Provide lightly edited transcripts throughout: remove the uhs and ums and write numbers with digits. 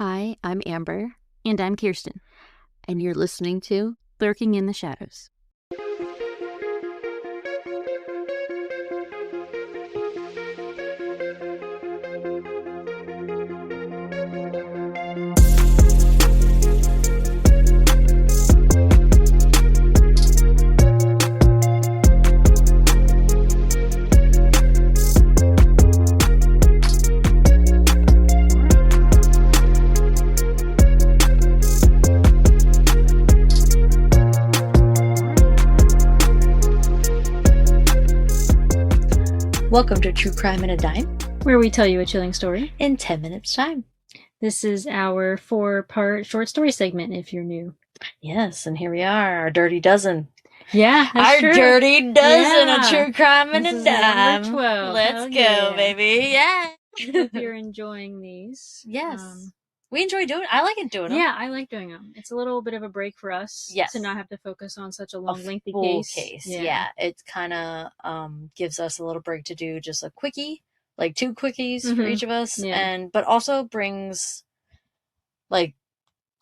Hi, I'm Amber, And I'm Kirsten. and you're listening to Lurking in the Shadows. Welcome to True Crime in a Dime, Where we tell you a chilling story. in 10 minutes time. This is our 4-part short story segment if you're new. Yes, and here we are, our dirty dozen. Yeah, that's our true. dirty dozen Yeah. of True Crime in This a is Dime. number 12. Let's Hell go, yeah. baby. Yeah. Hope you're enjoying these. Yes. We enjoy doing I like it doing them. Yeah, I like doing them. It's a little bit of a break for us Yes. to not have to focus on such a long, lengthy full case. Yeah. It kind of gives us a little break to do just a quickie, like 2 quickies for each of us, but also brings like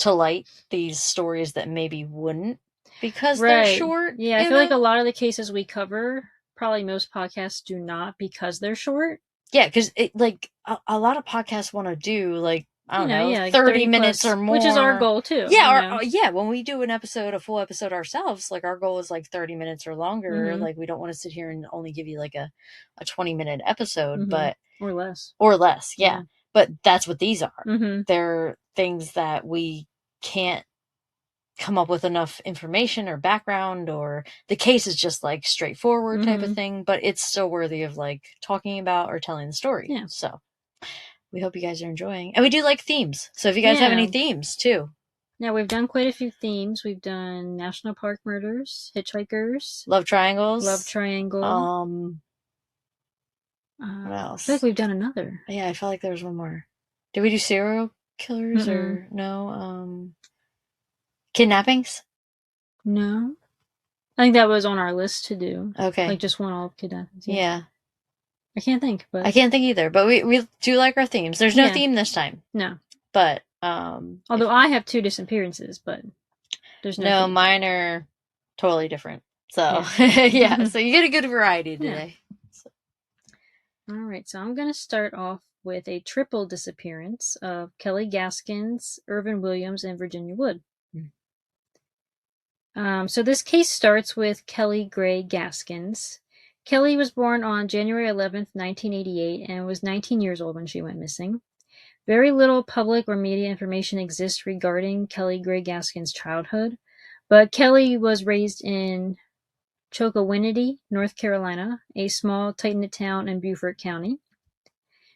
to light these stories that maybe wouldn't because they're short. Yeah, I feel like a lot of the cases we cover, probably most podcasts do not because they're short. Yeah, because a lot of podcasts want to do like, I don't know, like 30 minutes or more. Which is our goal too. Yeah, when we do a full episode ourselves, like our goal is like 30 minutes or longer. Like we don't want to sit here and only give you like a 20-minute episode, but or less. Yeah. But that's what these are. They're things that we can't come up with enough information or background, or the case is just like straightforward type of thing, but it's still worthy of like talking about or telling the story. Yeah. So we hope you guys are enjoying, and we do like themes. So if you guys have any themes too. Yeah, we've done quite a few themes. We've done national park murders, hitchhikers, love triangles, love triangle. What else? I feel like we've done another. Yeah, I felt like there was one more. Did we do serial killers or no? Kidnappings? No. I think that was on our list to do. Okay. Like just one-off kidnappings. Yeah. I can't think, but I can't think either. But we do like our themes. There's no theme this time. No. But although I have 2 disappearances, but there's no theme. Mine are totally different. So yeah. So you get a good variety today. So. All right, so I'm gonna start off with a triple disappearance of Kelly Gaskins, Ervin Williams, and Virginia Wood. So this case starts with Kelly Gray Gaskins. Kelly was born on January 11th, 1988, and was 19 years old when she went missing. Very little public or media information exists regarding Kelly Gray Gaskins' childhood, but Kelly was raised in Chocowinity, North Carolina, a small, tight-knit town in Beaufort County.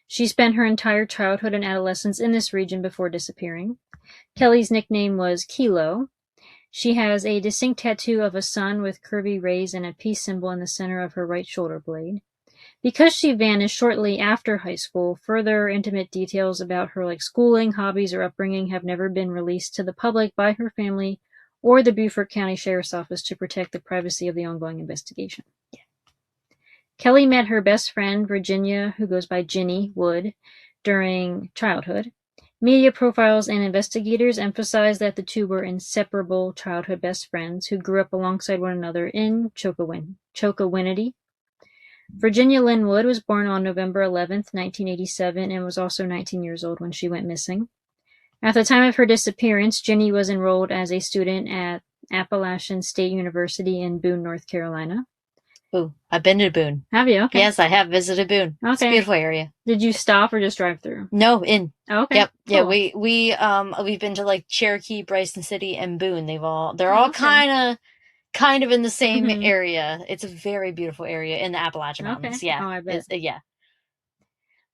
She spent her entire childhood and adolescence in this region before disappearing. Kelly's nickname was Kilo. She has a distinct tattoo of a sun with curvy rays and a peace symbol in the center of her right shoulder blade. Because she vanished shortly after high school, further intimate details about her schooling, hobbies, or upbringing have never been released to the public by her family or the Beaufort County Sheriff's Office to protect the privacy of the ongoing investigation. Yeah. Kelly met her best friend, Virginia, who goes by Ginny Wood, during childhood. Media profiles and investigators emphasize that the two were inseparable childhood best friends who grew up alongside one another in Chocowinity. Virginia Lynn Wood was born on November 11th, 1987, and was also 19 years old when she went missing. At the time of her disappearance, Ginny was enrolled as a student at Appalachian State University in Boone, North Carolina. Ooh, I've been to Boone. Have you? Okay. Yes, I have visited Boone. Okay. It's a beautiful area. Did you stop or just drive through? No, in. Okay. Yep. Cool. Yeah, we've been to Cherokee, Bryson City, and Boone. They're all kind of in the same area. It's a very beautiful area in the Appalachian Mountains. Yeah. Oh, I bet. Yeah.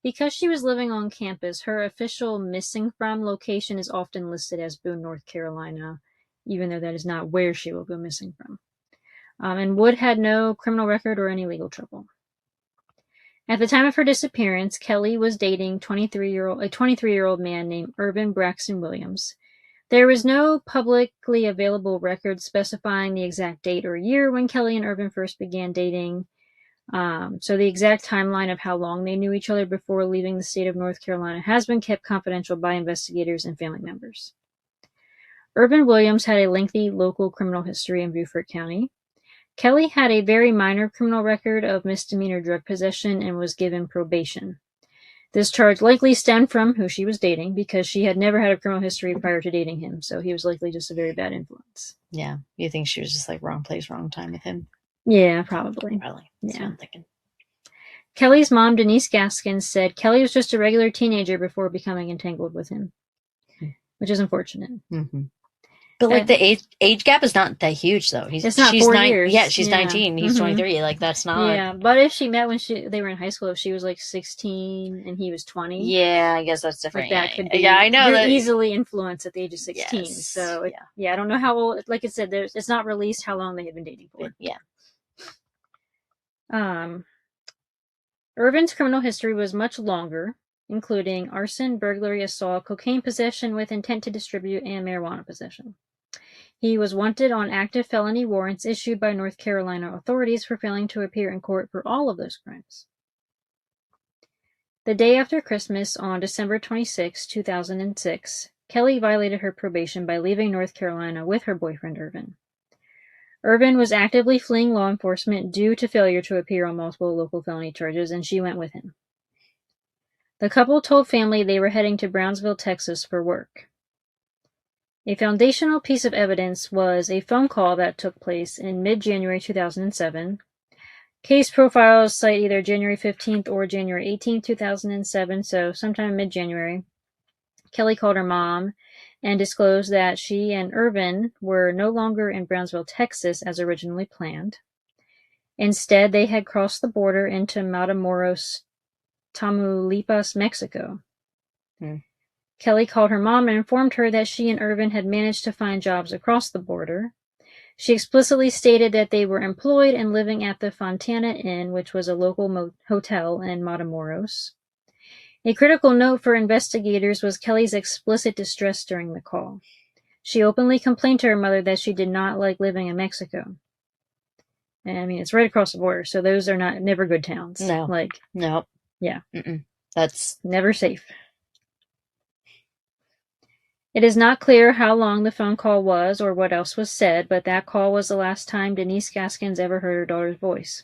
Because she was living on campus, her official missing from location is often listed as Boone, North Carolina, even though that is not where she will go missing from. And Wood had no criminal record or any legal trouble. At the time of her disappearance, Kelly was dating a 23-year-old man named Ervin Braxton Williams. There was no publicly available record specifying the exact date or year when Kelly and Ervin first began dating. So the exact timeline of how long they knew each other before leaving the state of North Carolina has been kept confidential by investigators and family members. Ervin Williams had a lengthy local criminal history in Beaufort County. Kelly had a very minor criminal record of misdemeanor drug possession and was given probation. This charge likely stemmed from who she was dating, because she had never had a criminal history prior to dating him, so he was likely just a very bad influence. Yeah. You think she was just like wrong place, wrong time with him? Yeah, probably. Probably. That's what I'm thinking. Kelly's mom, Denise Gaskins, said Kelly was just a regular teenager before becoming entangled with him, which is unfortunate. Mm-hmm. But like the age gap is not that huge, though. It's not 4 years. Yeah, she's 19. He's 23. Like, that's not. Yeah, but if she met when they were in high school, if she was like 16 and he was 20. Yeah, I guess that's different. Like that could be. Yeah, I know. You're easily influenced at the age of 16. Yes. So I don't know how old. Like it said, it's not released how long they had been dating for. Yeah. Ervin's criminal history was much longer, including arson, burglary, assault, cocaine possession with intent to distribute, and marijuana possession. He was wanted on active felony warrants issued by North Carolina authorities for failing to appear in court for all of those crimes. The day after Christmas, on December 26, 2006, Kelly violated her probation by leaving North Carolina with her boyfriend, Ervin. Ervin was actively fleeing law enforcement due to failure to appear on multiple local felony charges, and she went with him. The couple told family they were heading to Brownsville, Texas for work. A foundational piece of evidence was a phone call that took place in mid-January 2007. Case profiles cite either January 15th or January 18th, 2007, so sometime mid-January. Kelly called her mom and disclosed that she and Ervin were no longer in Brownsville, Texas, as originally planned. Instead, they had crossed the border into Matamoros, Tamaulipas, Mexico. Kelly called her mom and informed her that she and Ervin had managed to find jobs across the border. She explicitly stated that they were employed and living at the Fontana Inn, which was a local hotel in Matamoros. A critical note for investigators was Kelly's explicit distress during the call. She openly complained to her mother that she did not like living in Mexico. And I mean, it's right across the border, so those are never good towns. No. No. Yeah. That's never safe. It is not clear how long the phone call was or what else was said, but that call was the last time Denise Gaskins ever heard her daughter's voice.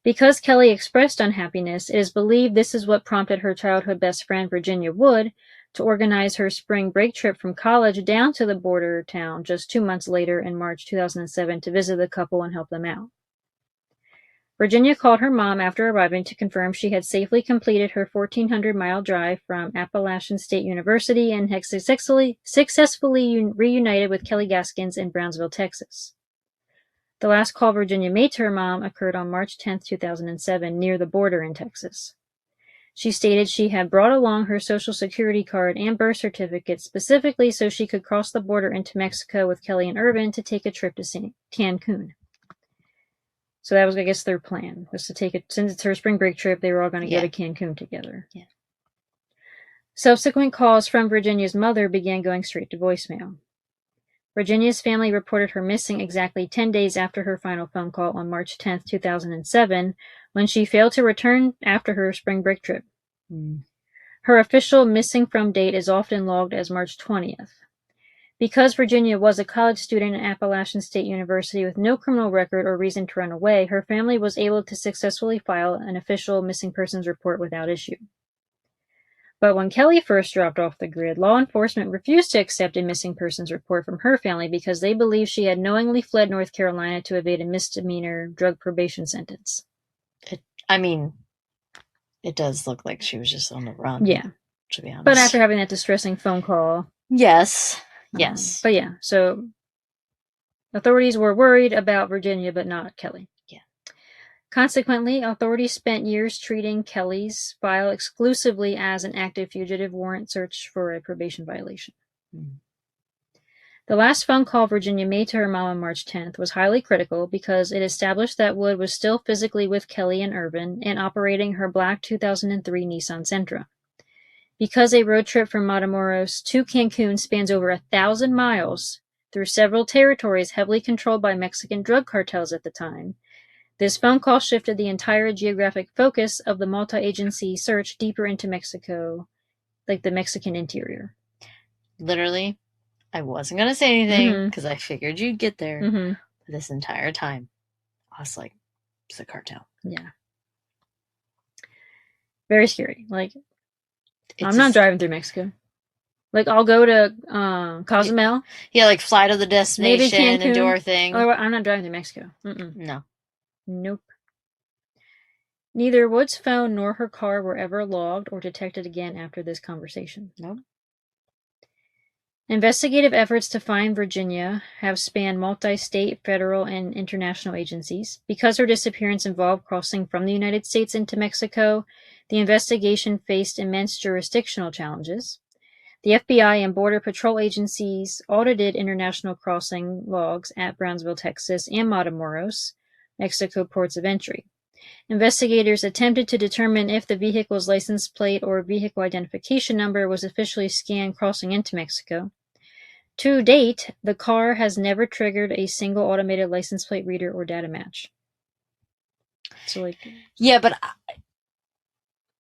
Because Kelly expressed unhappiness, it is believed this is what prompted her childhood best friend, Virginia Wood, to organize her spring break trip from college down to the border town just 2 months later in March 2007 to visit the couple and help them out. Virginia called her mom after arriving to confirm she had safely completed her 1,400-mile drive from Appalachian State University and had successfully reunited with Kelly Gaskins in Brownsville, Texas. The last call Virginia made to her mom occurred on March 10, 2007, near the border in Texas. She stated she had brought along her Social Security card and birth certificate specifically so she could cross the border into Mexico with Kelly and Ervin to take a trip to Cancun. So that was, I guess, their plan, was to take it, since it's her spring break trip, they were all going to go to Cancun together. Yeah. Subsequent calls from Virginia's mother began going straight to voicemail. Virginia's family reported her missing exactly 10 days after her final phone call on March 10, 2007, when she failed to return after her spring break trip. Her official missing from date is often logged as March 20th. Because Virginia was a college student at Appalachian State University with no criminal record or reason to run away, her family was able to successfully file an official missing persons report without issue. But when Kelly first dropped off the grid, law enforcement refused to accept a missing persons report from her family because they believed she had knowingly fled North Carolina to evade a misdemeanor drug probation sentence. It does look like she was just on the run. Yeah. To be honest. But after having that distressing phone call. Yes. But yeah, so authorities were worried about Virginia, but not Kelly. Yeah. Consequently, authorities spent years treating Kelly's file exclusively as an active fugitive warrant search for a probation violation. The last phone call Virginia made to her mom on March 10th was highly critical because it established that Wood was still physically with Kelly and Ervin and operating her black 2003 Nissan Sentra. Because a road trip from Matamoros to Cancun spans over 1,000 miles through several territories heavily controlled by Mexican drug cartels at the time, This phone call shifted the entire geographic focus of the multi-agency search deeper into Mexico, like the Mexican interior. Literally, I wasn't going to say anything because I figured you'd get there. This entire time, I was like, it's a cartel. Yeah. Very scary. Like, I'm not driving through Mexico. Like, I'll go to Cozumel. Yeah, like fly to the destination and do our thing. I'm not driving through Mexico. No. Nope. Neither Wood's phone nor her car were ever logged or detected again after this conversation. Nope. Investigative efforts to find Virginia have spanned multi-state, federal, and international agencies. Because her disappearance involved crossing from the United States into Mexico, the investigation faced immense jurisdictional challenges. The FBI and Border Patrol agencies audited international crossing logs at Brownsville, Texas, and Matamoros, Mexico ports of entry. Investigators attempted to determine if the vehicle's license plate or vehicle identification number was officially scanned crossing into Mexico. To date, the car has never triggered a single automated license plate reader or data match. So, like, yeah, but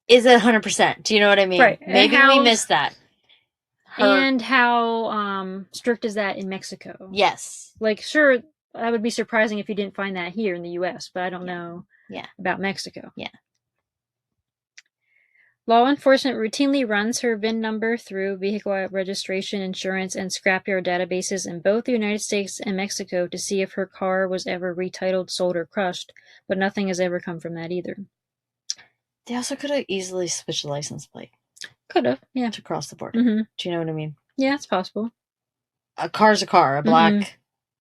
is it 100%? Do you know what I mean? Right. Maybe we missed that. And how strict is that in Mexico? Yes. Like, sure, that would be surprising if you didn't find that here in the U.S., but I don't know about Mexico. Yeah. Law enforcement routinely runs her VIN number through vehicle registration, insurance, and scrapyard databases in both the United States and Mexico to see if her car was ever retitled, sold, or crushed, but nothing has ever come from that either. They also could have easily switched the license plate. Could have, yeah. To cross the border. Do you know what I mean? Yeah, it's possible. A car's a car, a black,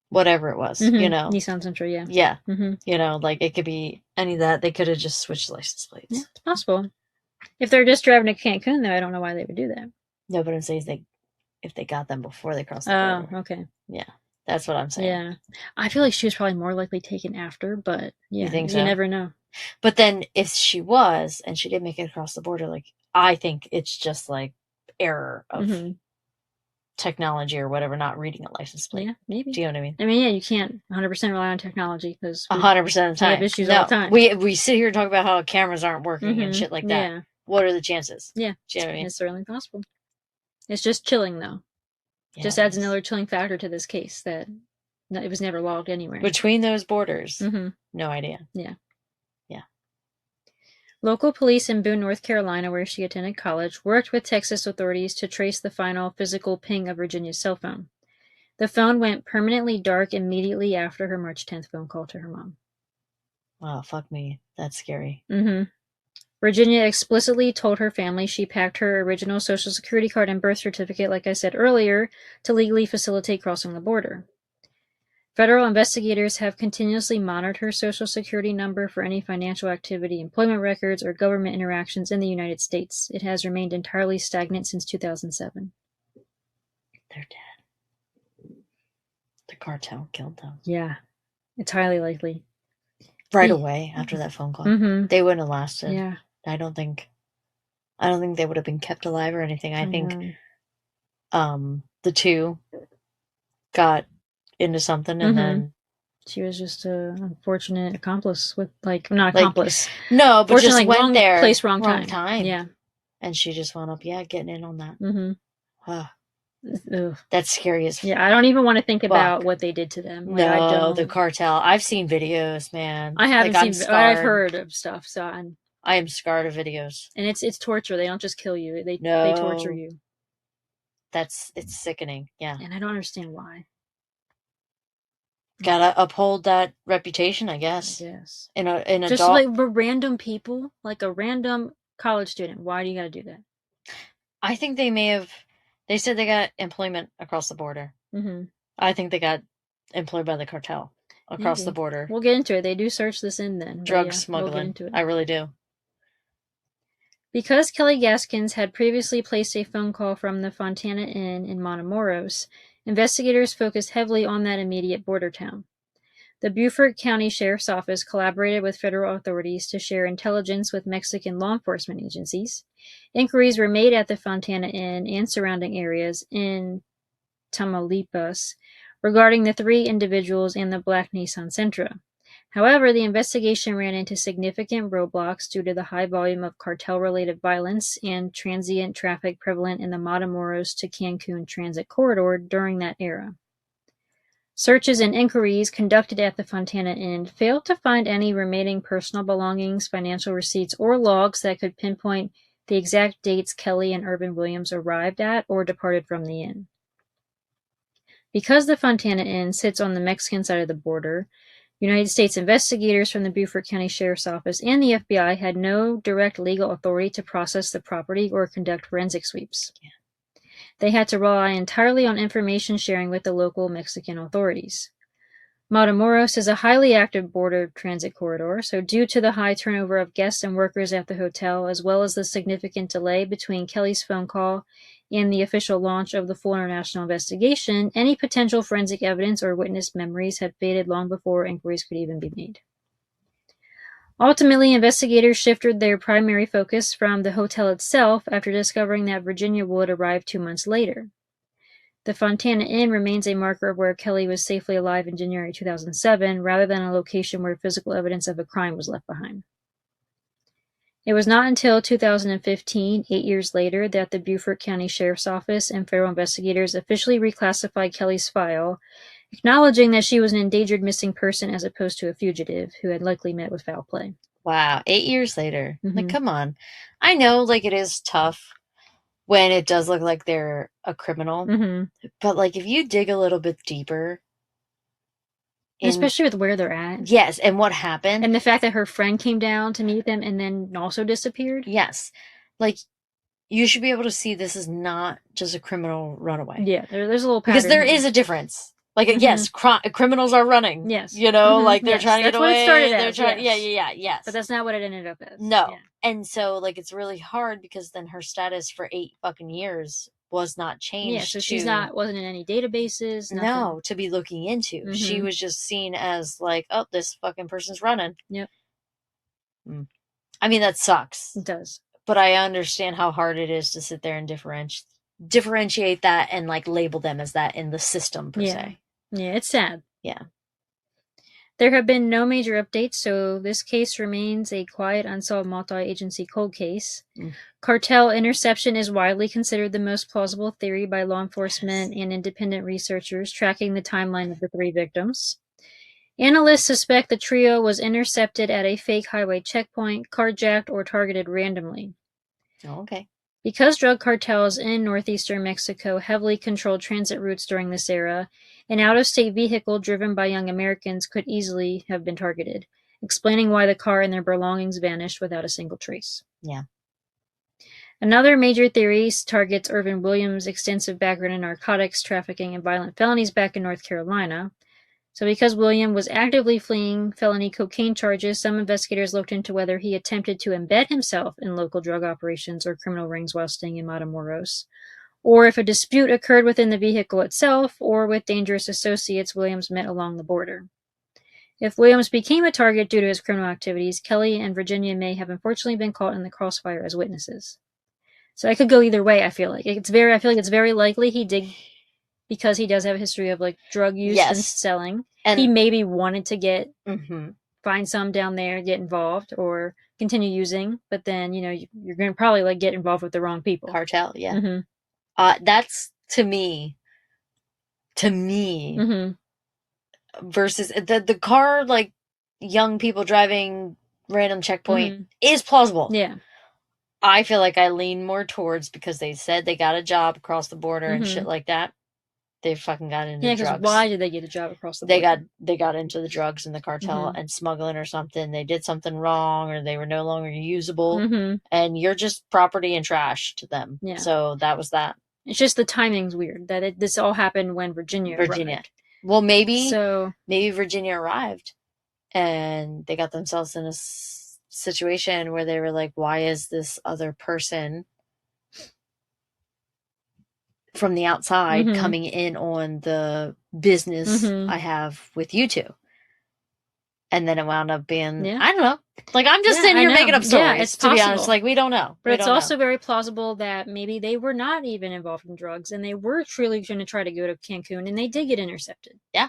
whatever it was, you know. Nissan Sentra, yeah. Yeah. You know, like it could be any of that. They could have just switched license plates. Yeah, it's possible. If they're just driving to Cancun, though, I don't know why they would do that. No, but I'm saying if they got them before they crossed the border. Oh, okay. Yeah. That's what I'm saying. Yeah. I feel like she was probably more likely taken after, but yeah, you think so? You never know. But then if she was, and she did make it across the border, like, I think it's just like error of technology or whatever, not reading a license plate. Yeah, maybe. Do you know what I mean? I mean, yeah, you can't 100% rely on technology because 100% of the time. We have issues all the time. We sit here and talk about how cameras aren't working and shit like that. Yeah. What are the chances? Yeah. Do you know what I mean? It's certainly possible. It's just chilling, though. Yeah, just adds another chilling factor to this case that it was never logged anywhere. Between those borders, no idea. Yeah. Yeah. Local police in Boone, North Carolina, where she attended college, worked with Texas authorities to trace the final physical ping of Virginia's cell phone. The phone went permanently dark immediately after her March 10th phone call to her mom. Wow, fuck me. That's scary. Virginia explicitly told her family she packed her original Social Security card and birth certificate, like I said earlier, to legally facilitate crossing the border. Federal investigators have continuously monitored her Social Security number for any financial activity, employment records, or government interactions in the United States. It has remained entirely stagnant since 2007. They're dead. The cartel killed them. Yeah, it's highly likely. Right away after that phone call. They wouldn't have lasted. Yeah. I don't think they would have been kept alive or anything. I think the two got into something and then she was just an unfortunate accomplice with not accomplice. No, but just went wrong there. Place, wrong time. Yeah. And she just wound up, getting in on that. That's scary as fuck. Yeah, I don't even want to think about what they did to them. No, the cartel. I've seen videos, man. I haven't seen. I've heard of stuff, so I am scarred of videos. And it's torture. They don't just kill you; they torture you. It's sickening. Yeah, and I don't understand why. Gotta uphold that reputation, I guess. Yes. In a just like random people, like a random college student. Why do you gotta do that? I think they may have. They said they got employment across the border. I think they got employed by the cartel across the border. We'll get into it. They do search this in then. Drug smuggling. We'll get into it. I really do. Because Kelly Gaskins had previously placed a phone call from the Fontana Inn in Matamoros, investigators focused heavily on that immediate border town. The Beaufort County Sheriff's Office collaborated with federal authorities to share intelligence with Mexican law enforcement agencies. Inquiries were made at the Fontana Inn and surrounding areas in Tamaulipas regarding the 3 individuals and the black Nissan Sentra. However, the investigation ran into significant roadblocks due to the high volume of cartel-related violence and transient traffic prevalent in the Matamoros to Cancun transit corridor during that era. Searches and inquiries conducted at the Fontana Inn failed to find any remaining personal belongings, financial receipts, or logs that could pinpoint the exact dates Kelly and Ervin Williams arrived at or departed from the inn. Because the Fontana Inn sits on the Mexican side of the border, United States investigators from the Beaufort County Sheriff's Office and the FBI had no direct legal authority to process the property or conduct forensic sweeps. Yeah. They had to rely entirely on information sharing with the local Mexican authorities. Matamoros is a highly active border transit corridor, so due to the high turnover of guests and workers at the hotel, as well as the significant delay between Kelly's phone call and the official launch of the full international investigation, any potential forensic evidence or witness memories had faded long before inquiries could even be made. Ultimately, investigators shifted their primary focus from the hotel itself after discovering that Virginia Wood arrived 2 months later. The Fontana Inn remains a marker of where Kelly was safely alive in January 2007, rather than a location where physical evidence of a crime was left behind. It was not until 2015, 8 years later, that the Beaufort County Sheriff's Office and federal investigators officially reclassified Kelly's file, acknowledging that she was an endangered missing person as opposed to a fugitive who had likely met with foul play. Wow, 8 years later. Mhm. Like, come on. I know, like, it is tough when it does look like they're a criminal. Mhm. But, like, if you dig a little bit deeper... Especially with where they're at. Yes, and what happened. And the fact that her friend came down to meet them and then also disappeared. Yes. Like, you should be able to see this is not just a criminal runaway. Yeah, there's a little pattern. Because there is a difference. Like, yes, criminals are running. Yes. You know, like, they're trying to get away. That's what it started as, yes. But that's not what it ended up as. No. Yeah. And so, like, it's really hard because then her status for 8 fucking years was not changed. Yeah, so she's wasn't in any databases. Nothing. No, to be looking into. She was just seen as, like, oh, this fucking person's running. Yep. I mean, that sucks. It does. But I understand how hard it is to sit there and differentiate that and, like, label them as that in the system, per se. Yeah, it's sad. Yeah. There have been no major updates, so this case remains a quiet, unsolved multi-agency cold case. Cartel interception is widely considered the most plausible theory by law enforcement and independent researchers tracking the timeline of the 3 victims. Analysts suspect the trio was intercepted at a fake highway checkpoint, carjacked, or targeted randomly. Oh, okay. Because drug cartels in northeastern Mexico heavily controlled transit routes during this era, an out-of-state vehicle driven by young Americans could easily have been targeted, explaining why the car and their belongings vanished without a single trace. Yeah. Another major theory targets Ervin Williams' extensive background in narcotics, trafficking, and violent felonies back in North Carolina. So because William was actively fleeing felony cocaine charges, some investigators looked into whether he attempted to embed himself in local drug operations or criminal rings while staying in Matamoros, or if a dispute occurred within the vehicle itself or with dangerous associates Williams met along the border. If Williams became a target due to his criminal activities, Kelly and Virginia may have unfortunately been caught in the crossfire as witnesses. So I could go either way, I feel like. I feel like it's very likely he did, because he does have a history of, like, drug use and selling. And he maybe wanted to get find some down there, get involved, or continue using, but then, you know, you're going to probably, like, get involved with the wrong people. Cartel, yeah. That's to me versus the car, like, young people driving random checkpoint is plausible. Yeah. I feel like I lean more towards, because they said they got a job across the border and shit like that. They fucking got into drugs. Yeah, because why did they get a job across the border? They got into the drugs and the cartel and smuggling or something. They did something wrong, or they were no longer usable, and you're just property and trash to them. Yeah. So that was that. It's just the timing's weird that this all happened when Virginia arrived. Well, maybe Virginia arrived and they got themselves in a situation where they were like, why is this other person from the outside coming in on the business I have with you two? And then it wound up being, I don't know. Like, I'm just sitting here making up stories, it's possible. To be honest. Like, we don't know. But it's also very plausible that maybe they were not even involved in drugs and they were truly going to try to go to Cancun and they did get intercepted. Yeah.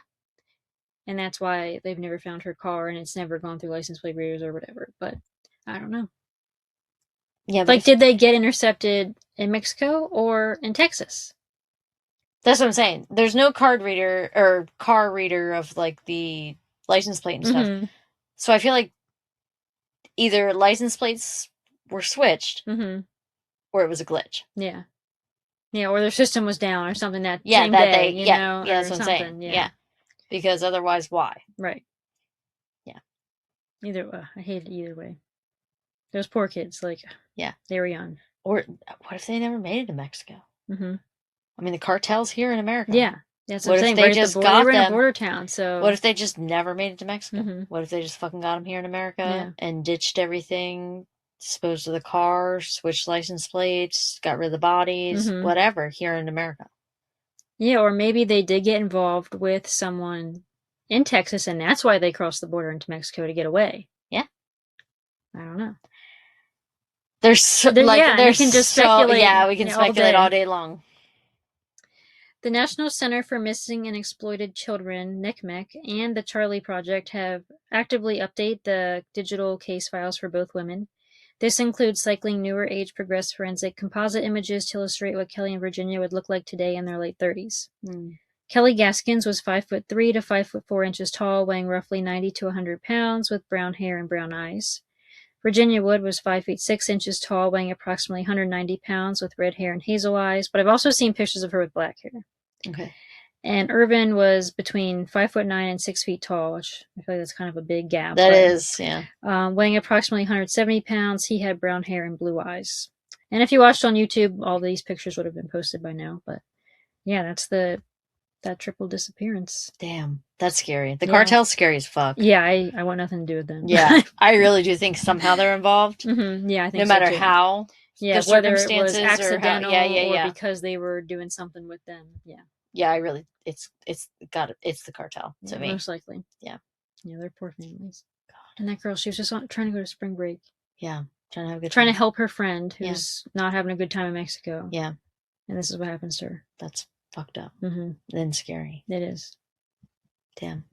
And that's why they've never found her car, and it's never gone through license plate readers or whatever. But I don't know. Yeah, like, did they get intercepted in Mexico or in Texas? That's what I'm saying. There's no card reader or car reader of like the license plate and stuff. Mm-hmm. So I feel like either license plates were switched or it was a glitch. Yeah. Yeah, or their system was down or something that Yeah, same that day, they, you yeah, know, yeah, or that's what I'm something. saying. Yeah. Because otherwise, why? Right. Yeah. I hate it either way. Those poor kids, like, yeah, they were young. Or what if they never made it to Mexico? Mm-hmm. I mean, the cartel's here in America. Yeah, that's what I'm if saying. they Right just at the got they were in them? a border town, so What if they just never made it to Mexico? Mhm. What if they just fucking got them here in America and ditched everything, disposed of the car, switched license plates, got rid of the bodies, whatever, here in America? Yeah, or maybe they did get involved with someone in Texas, and that's why they crossed the border into Mexico to get away. Yeah. I don't know. There's so, we can so just speculate. Yeah, we can speculate all day long. The National Center for Missing and Exploited Children, NCMEC, and the Charlie Project have actively updated the digital case files for both women. This includes cycling newer age-progressed forensic composite images to illustrate what Kelly and Virginia would look like today in their late 30s. Kelly Gaskins was 5'3" to 5'4" tall, weighing roughly 90 to 100 pounds, with brown hair and brown eyes. Virginia Wood was 5'6" tall, weighing approximately 190 pounds, with red hair and hazel eyes, but I've also seen pictures of her with black hair. Okay. And Ervin was between 5'9" and 6 feet tall, which I feel like that's kind of a big gap. That is, yeah. Weighing approximately 170 pounds, he had brown hair and blue eyes. And if you watched on YouTube, all these pictures would have been posted by now. But yeah, that's that triple disappearance. Damn, that's scary. The cartel's scary as fuck. Yeah, I want nothing to do with them. Yeah, I really do think somehow they're involved. Yeah, I think no matter so how. Yeah, the whether circumstances it was accidental or because they were doing something with them. Yeah. Yeah, I really, it's the cartel to me. Most likely. Yeah. Yeah, they're poor families. God. And that girl, she was just trying to go to spring break. Yeah, trying to have a good time. Trying to help her friend who's not having a good time in Mexico. Yeah. And this is what happens to her. That's fucked up. Then scary. It is. Damn.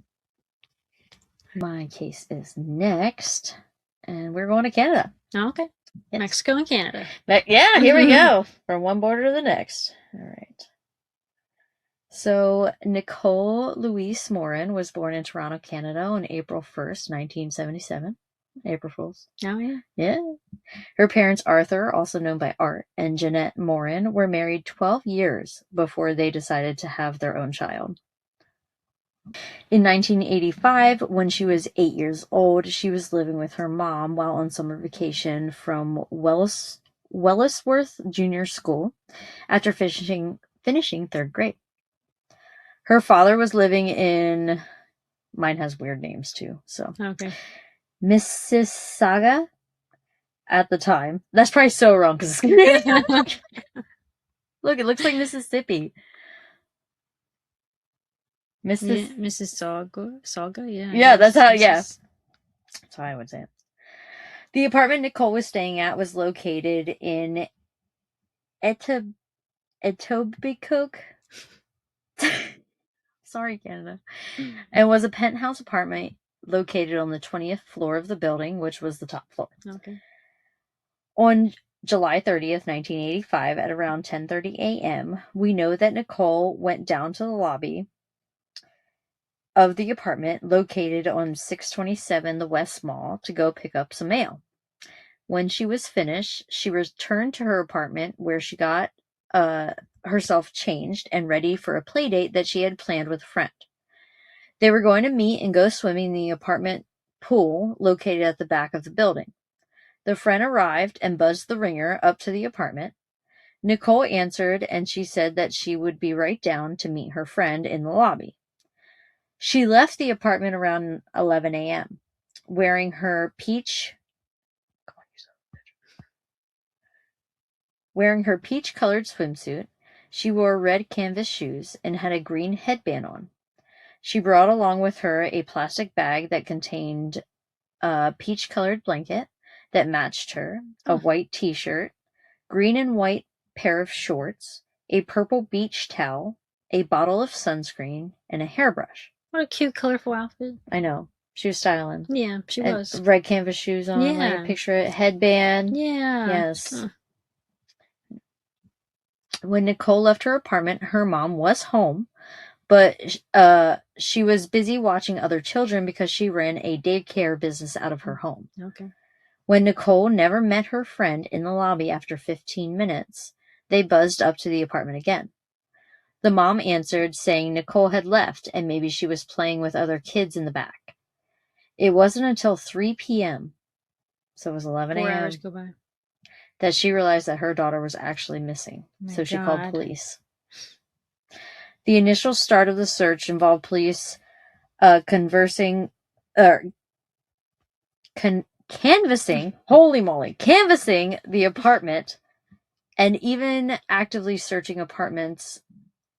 My case is next, and we're going to Canada. Oh, okay. Yes. Mexico and Canada. Yeah, here we go. From one border to the next. All right. So, Nicole Weis Morin was born in Toronto, Canada on April 1st, 1977. April Fools. Oh, yeah. Yeah. Her parents, Arthur, also known by Art, and Jeanette Morin, were married 12 years before they decided to have their own child. In 1985, when she was 8 years old, she was living with her mom while on summer vacation from Wellsworth Junior School after finishing third grade. Her father was living in, mine has weird names too, so. Okay. Mississauga at the time. That's probably so wrong because look, it looks like Mississippi. Mississauga, yeah. Yeah, that's how, yeah. That's how I would say it. The apartment Nicole was staying at was located in Etobicoke. Sorry, Canada. And was a penthouse apartment located on the 20th floor of the building, which was the top floor. Okay. On July 30th, 1985, at around 10:30 a.m., we know that Nicole went down to the lobby of the apartment located on 627 the West Mall to go pick up some mail. When she was finished, she returned to her apartment where she got herself changed and ready for a play date that she had planned with a friend. They were going to meet and go swimming in the apartment pool located at the back of the building. The friend arrived and buzzed the ringer up to the apartment. Nicole answered, and she said that she would be right down to meet her friend in the lobby. She left the apartment around 11 a.m., wearing her peach-colored swimsuit. She wore red canvas shoes and had a green headband on. She brought along with her a plastic bag that contained a peach-colored blanket that matched her, a white t-shirt, green and white pair of shorts, a purple beach towel, a bottle of sunscreen, and a hairbrush. What a cute, colorful outfit. I know. She was styling. Yeah, she was. Red canvas shoes on, like I picture it. Headband. Yeah. Yes. When Nicole left her apartment, her mom was home, but she was busy watching other children because she ran a daycare business out of her home. Okay. When Nicole never met her friend in the lobby after 15 minutes, they buzzed up to the apartment again. The mom answered, saying Nicole had left and maybe she was playing with other kids in the back. It wasn't until 3 p.m., so it was 11 a.m., 4 hours go by, that she realized that her daughter was actually missing. So she called police. The initial start of the search involved police canvassing, holy moly, canvassing the apartment and even actively searching apartments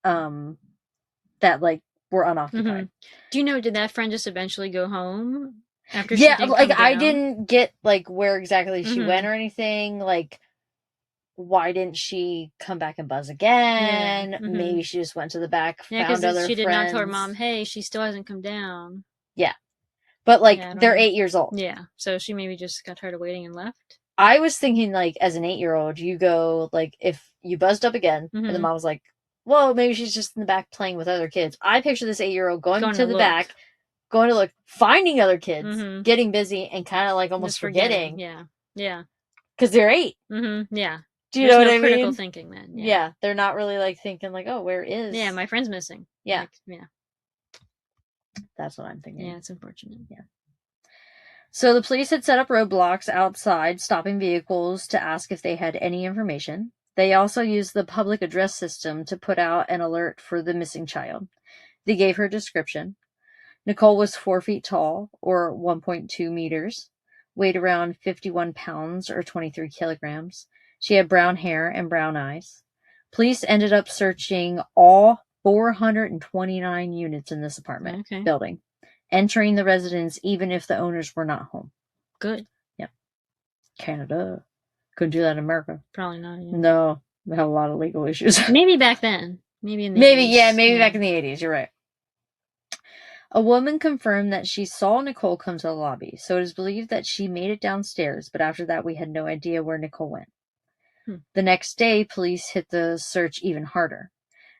that like were unoccupied. Do you know, did that friend just eventually go home after Yeah, she didn't like come down? I didn't get like where exactly she went or anything. Like, why didn't she come back and buzz again? Maybe she just went to the back, found other friends. She did not tell her mom, hey, she still hasn't come down. Yeah. But like, they're 8 years old. Yeah. So she maybe just got tired of waiting and left. I was thinking, like, as an 8-year-old, you go, like, if you buzzed up again, and the mom was like, well, maybe she's just in the back playing with other kids. I picture this 8-year-old going to the back, going to look, finding other kids, getting busy, and kind of, like, almost forgetting. Yeah. Yeah. Because they're 8. Yeah. Do you know what I mean? Critical thinking then. Yeah. They're not really, like, thinking, like, oh, where is... Yeah, my friend's missing. Yeah. Like, yeah. That's what I'm thinking. Yeah, it's unfortunate. Yeah. So the police had set up roadblocks outside, stopping vehicles to ask if they had any information. They also used the public address system to put out an alert for the missing child. They gave her a description. Nicole was 4 feet tall, or 1.2 meters, weighed around 51 pounds, or 23 kilograms. She had brown hair and brown eyes. Police ended up searching all 429 units in this apartment building, entering the residence even if the owners were not home. Good. Yeah. Canada. Couldn't do that in America. Probably not. Yeah. No. They have a lot of legal issues. Maybe back then. Maybe in the 80s. Maybe back in the 80s. You're right. A woman confirmed that she saw Nicole come to the lobby, so it is believed that she made it downstairs, but after that we had no idea where Nicole went. The next day, police hit the search even harder.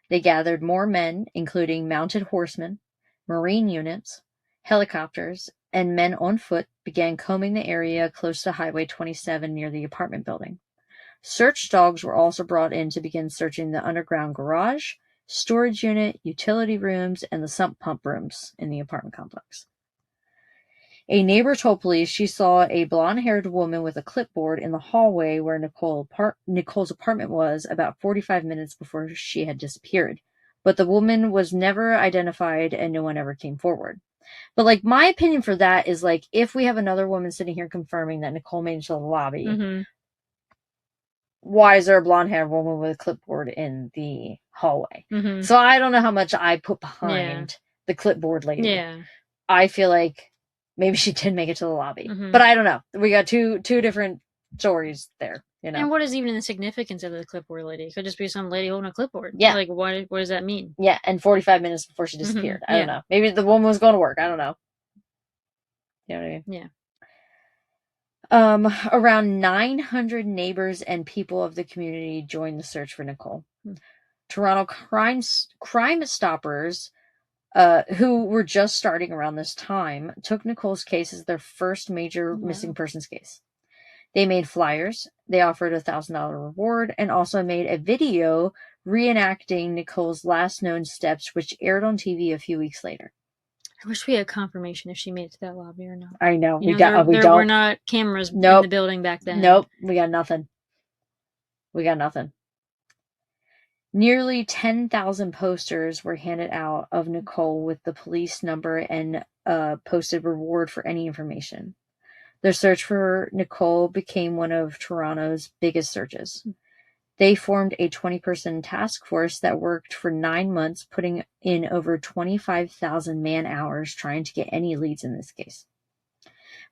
They gathered more men, including mounted horsemen, Marine units, helicopters, and men on foot began combing the area close to Highway 27 near the apartment building. Search dogs were also brought in to begin searching the underground garage, storage unit, utility rooms, and the sump pump rooms in the apartment complex. A neighbor told police she saw a blonde-haired woman with a clipboard in the hallway where Nicole's apartment was about 45 minutes before she had disappeared. But the woman was never identified and no one ever came forward. But, like, my opinion for that is, like, if we have another woman sitting here confirming that Nicole made it to the lobby, why is there a blonde-haired woman with a clipboard in the hallway? So I don't know how much I put behind the clipboard lady. Yeah. I feel like maybe she did make it to the lobby. But I don't know. We got two different stories there. You know? And what is even the significance of the clipboard lady? It could just be some lady holding a clipboard. Yeah. Like, what does that mean? Yeah, and 45 minutes before she disappeared. I don't know. Maybe the woman was going to work. I don't know. You know what I mean? Yeah. Around 900 neighbors and people of the community joined the search for Nicole. Toronto Crime Stoppers, who were just starting around this time, took Nicole's case as their first major missing persons case. They made flyers, they offered a $1,000 reward, and also made a video reenacting Nicole's last known steps, which aired on TV a few weeks later. I wish we had confirmation if she made it to that lobby or not. I know. There were not cameras in the building back then. Nope. We got nothing. Nearly 10,000 posters were handed out of Nicole with the police number and posted reward for any information. The search for Nicole became one of Toronto's biggest searches. They formed a 20-person task force that worked for 9 months, putting in over 25,000 man-hours trying to get any leads in this case.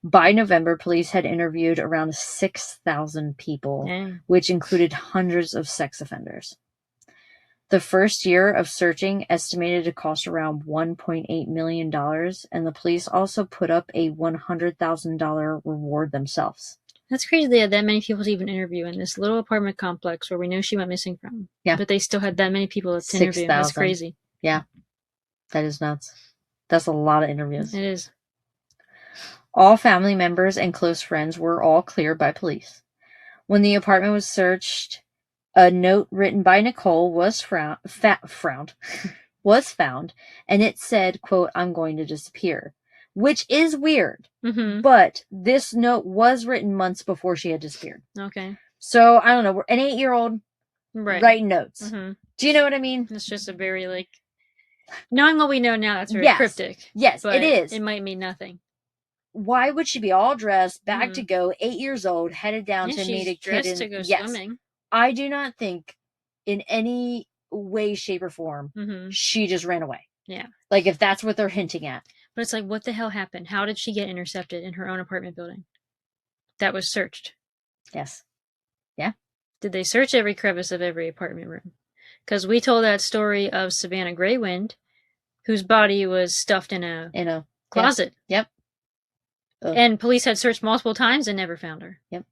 By November, police had interviewed around 6,000 people, which included hundreds of sex offenders. The first year of searching estimated to cost around $1.8 million, and the police also put up a $100,000 reward themselves. That's crazy they had that many people to even interview in this little apartment complex where we know she went missing from. Yeah. But they still had that many people to interview. 6,000. That's crazy. Yeah. That is nuts. That's a lot of interviews. It is. All family members and close friends were all cleared by police. When the apartment was searched, a note written by Nicole was found, and it said, quote, "I'm going to disappear," which is weird. Mm-hmm. But this note was written months before she had disappeared. Okay. So, I don't know, an 8-year-old writing notes. Mm-hmm. Do you know what I mean? It's just a very, like, knowing what we know now, that's very cryptic. Yes, but it is. It might mean nothing. Why would she be all dressed, bag to go, 8 years old, headed down to meet a kid? Dressed to go swimming. I do not think in any way, shape, or form she just ran away. Yeah. Like, if that's what they're hinting at. But it's like, what the hell happened? How did she get intercepted in her own apartment building that was searched? Yes. Yeah. Did they search every crevice of every apartment room? Because we told that story of Savannah Graywind, whose body was stuffed in a closet. Yep. Ugh. And police had searched multiple times and never found her. Yep.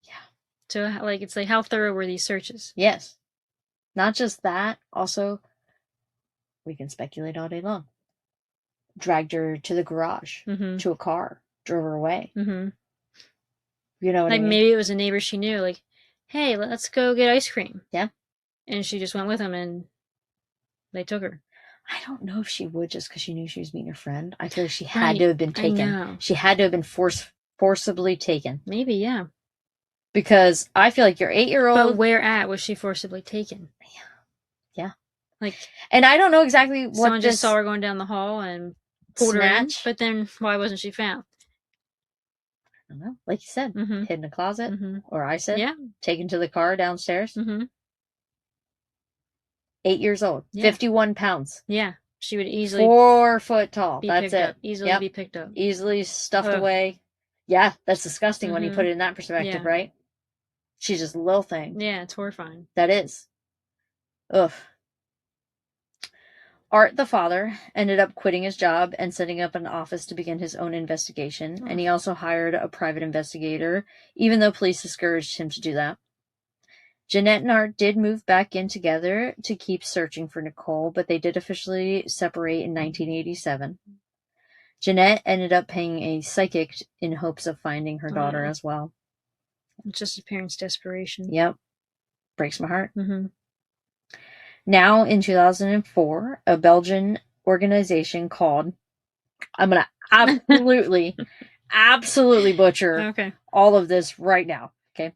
Yeah. So, like, it's like, how thorough were these searches? Yes. Not just that. Also, we can speculate all day long. Dragged her to the garage, to a car, drove her away. Mm-hmm. You know what I mean? Maybe it was a neighbor she knew, like, hey, let's go get ice cream. Yeah. And she just went with them and they took her. I don't know if she would just because she knew she was meeting her friend. I feel like she had to have been taken. I know. She had to have been forcibly taken. Maybe, yeah. Because I feel like your 8-year-old... But where at was she forcibly taken? Yeah. Like, and I don't know exactly what someone just saw her going down the hall and pulled her in, but then why wasn't she found? I don't know. Like you said, hid in a closet, or I said, taken to the car downstairs. 8 years old, 51 pounds. Yeah, she would easily 4 foot tall. That's it. Easily be picked up. Easily stuffed away. Yeah, that's disgusting when you put it in that perspective, right? She's just a little thing. Yeah, it's horrifying. That is. Ugh. Art, the father, ended up quitting his job and setting up an office to begin his own investigation, and he also hired a private investigator, even though police discouraged him to do that. Jeanette and Art did move back in together to keep searching for Nicole, but they did officially separate in 1987. Jeanette ended up paying a psychic in hopes of finding her daughter as well. It's just a parent's desperation. Yep. Breaks my heart. Now, in 2004, a Belgian organization called, I'm going to absolutely butcher all of this right now, okay?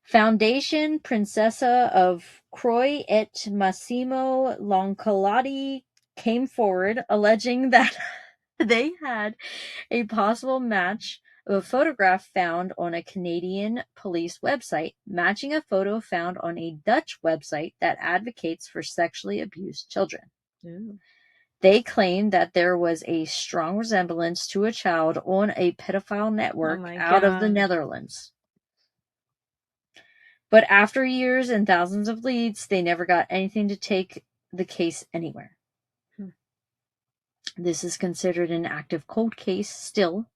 Foundation Princessa of Croix et Massimo Loncolati came forward alleging that they had a possible match of a photograph found on a Canadian police website, matching a photo found on a Dutch website that advocates for sexually abused children. Ooh. They claimed that there was a strong resemblance to a child on a pedophile network out of the Netherlands. But after years and thousands of leads, they never got anything to take the case anywhere. This is considered an active cold case still.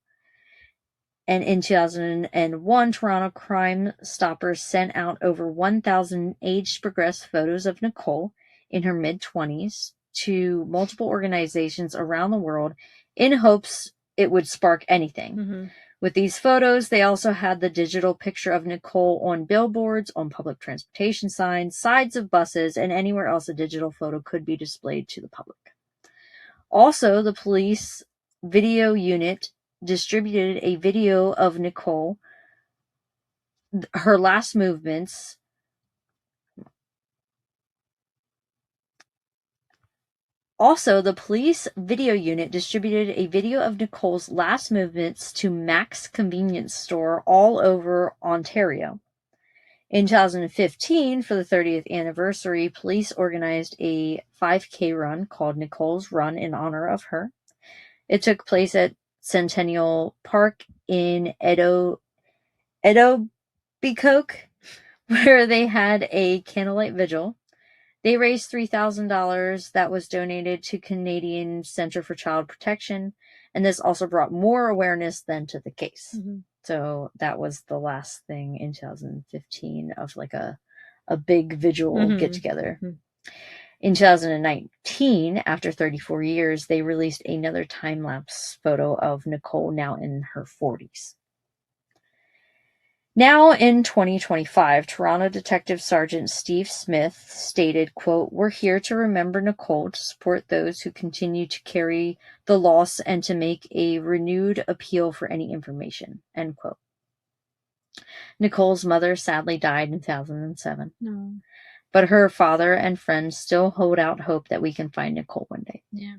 And in 2001, Toronto Crime Stoppers sent out over 1,000 age-progressed photos of Nicole in her mid-20s to multiple organizations around the world in hopes it would spark anything. With these photos, they also had the digital picture of Nicole on billboards, on public transportation signs, sides of buses, and anywhere else a digital photo could be displayed to the public. Also, the police video unit distributed a video of Nicole, her last movements. Also, the police video unit distributed a video of Nicole's last movements to Mac's convenience store all over Ontario. In 2015, for the 30th anniversary, police organized a 5K run called Nicole's Run in honor of her. It took place at Centennial Park in Etobicoke, where they had a candlelight vigil. They raised $3,000 that was donated to Canadian Center for Child Protection, and this also brought more awareness then to the case. Mm-hmm. So that was the last thing in 2015 of like a big vigil Mm-hmm. get together. Mm-hmm. In 2019, after 34 years, they released another time-lapse photo of Nicole, now in her 40s. Now in 2025, Toronto Detective Sergeant Steve Smith stated, quote, "We're here to remember Nicole, to support those who continue to carry the loss, and to make a renewed appeal for any information," end quote. Nicole's mother sadly died in 2007. No. But her father and friends still hold out hope that we can find Nicole one day. Yeah.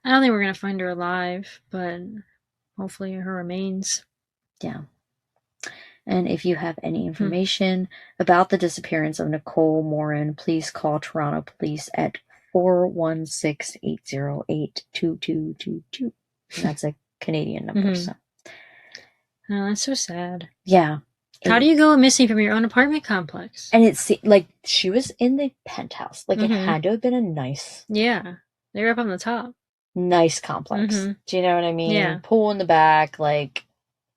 I don't think we're going to find her alive, but hopefully her remains. Yeah. And if you have any information about the disappearance of Nicole Morin, please call Toronto Police at 416-808-2222. That's a Canadian number. So. Oh, that's so sad. Yeah. How do you go missing from your own apartment complex? And it's like she was in the penthouse. Like it had to have been a nice. Yeah. They were up on the top. Nice complex. Do you know what I mean? Yeah. Pool in the back. Like,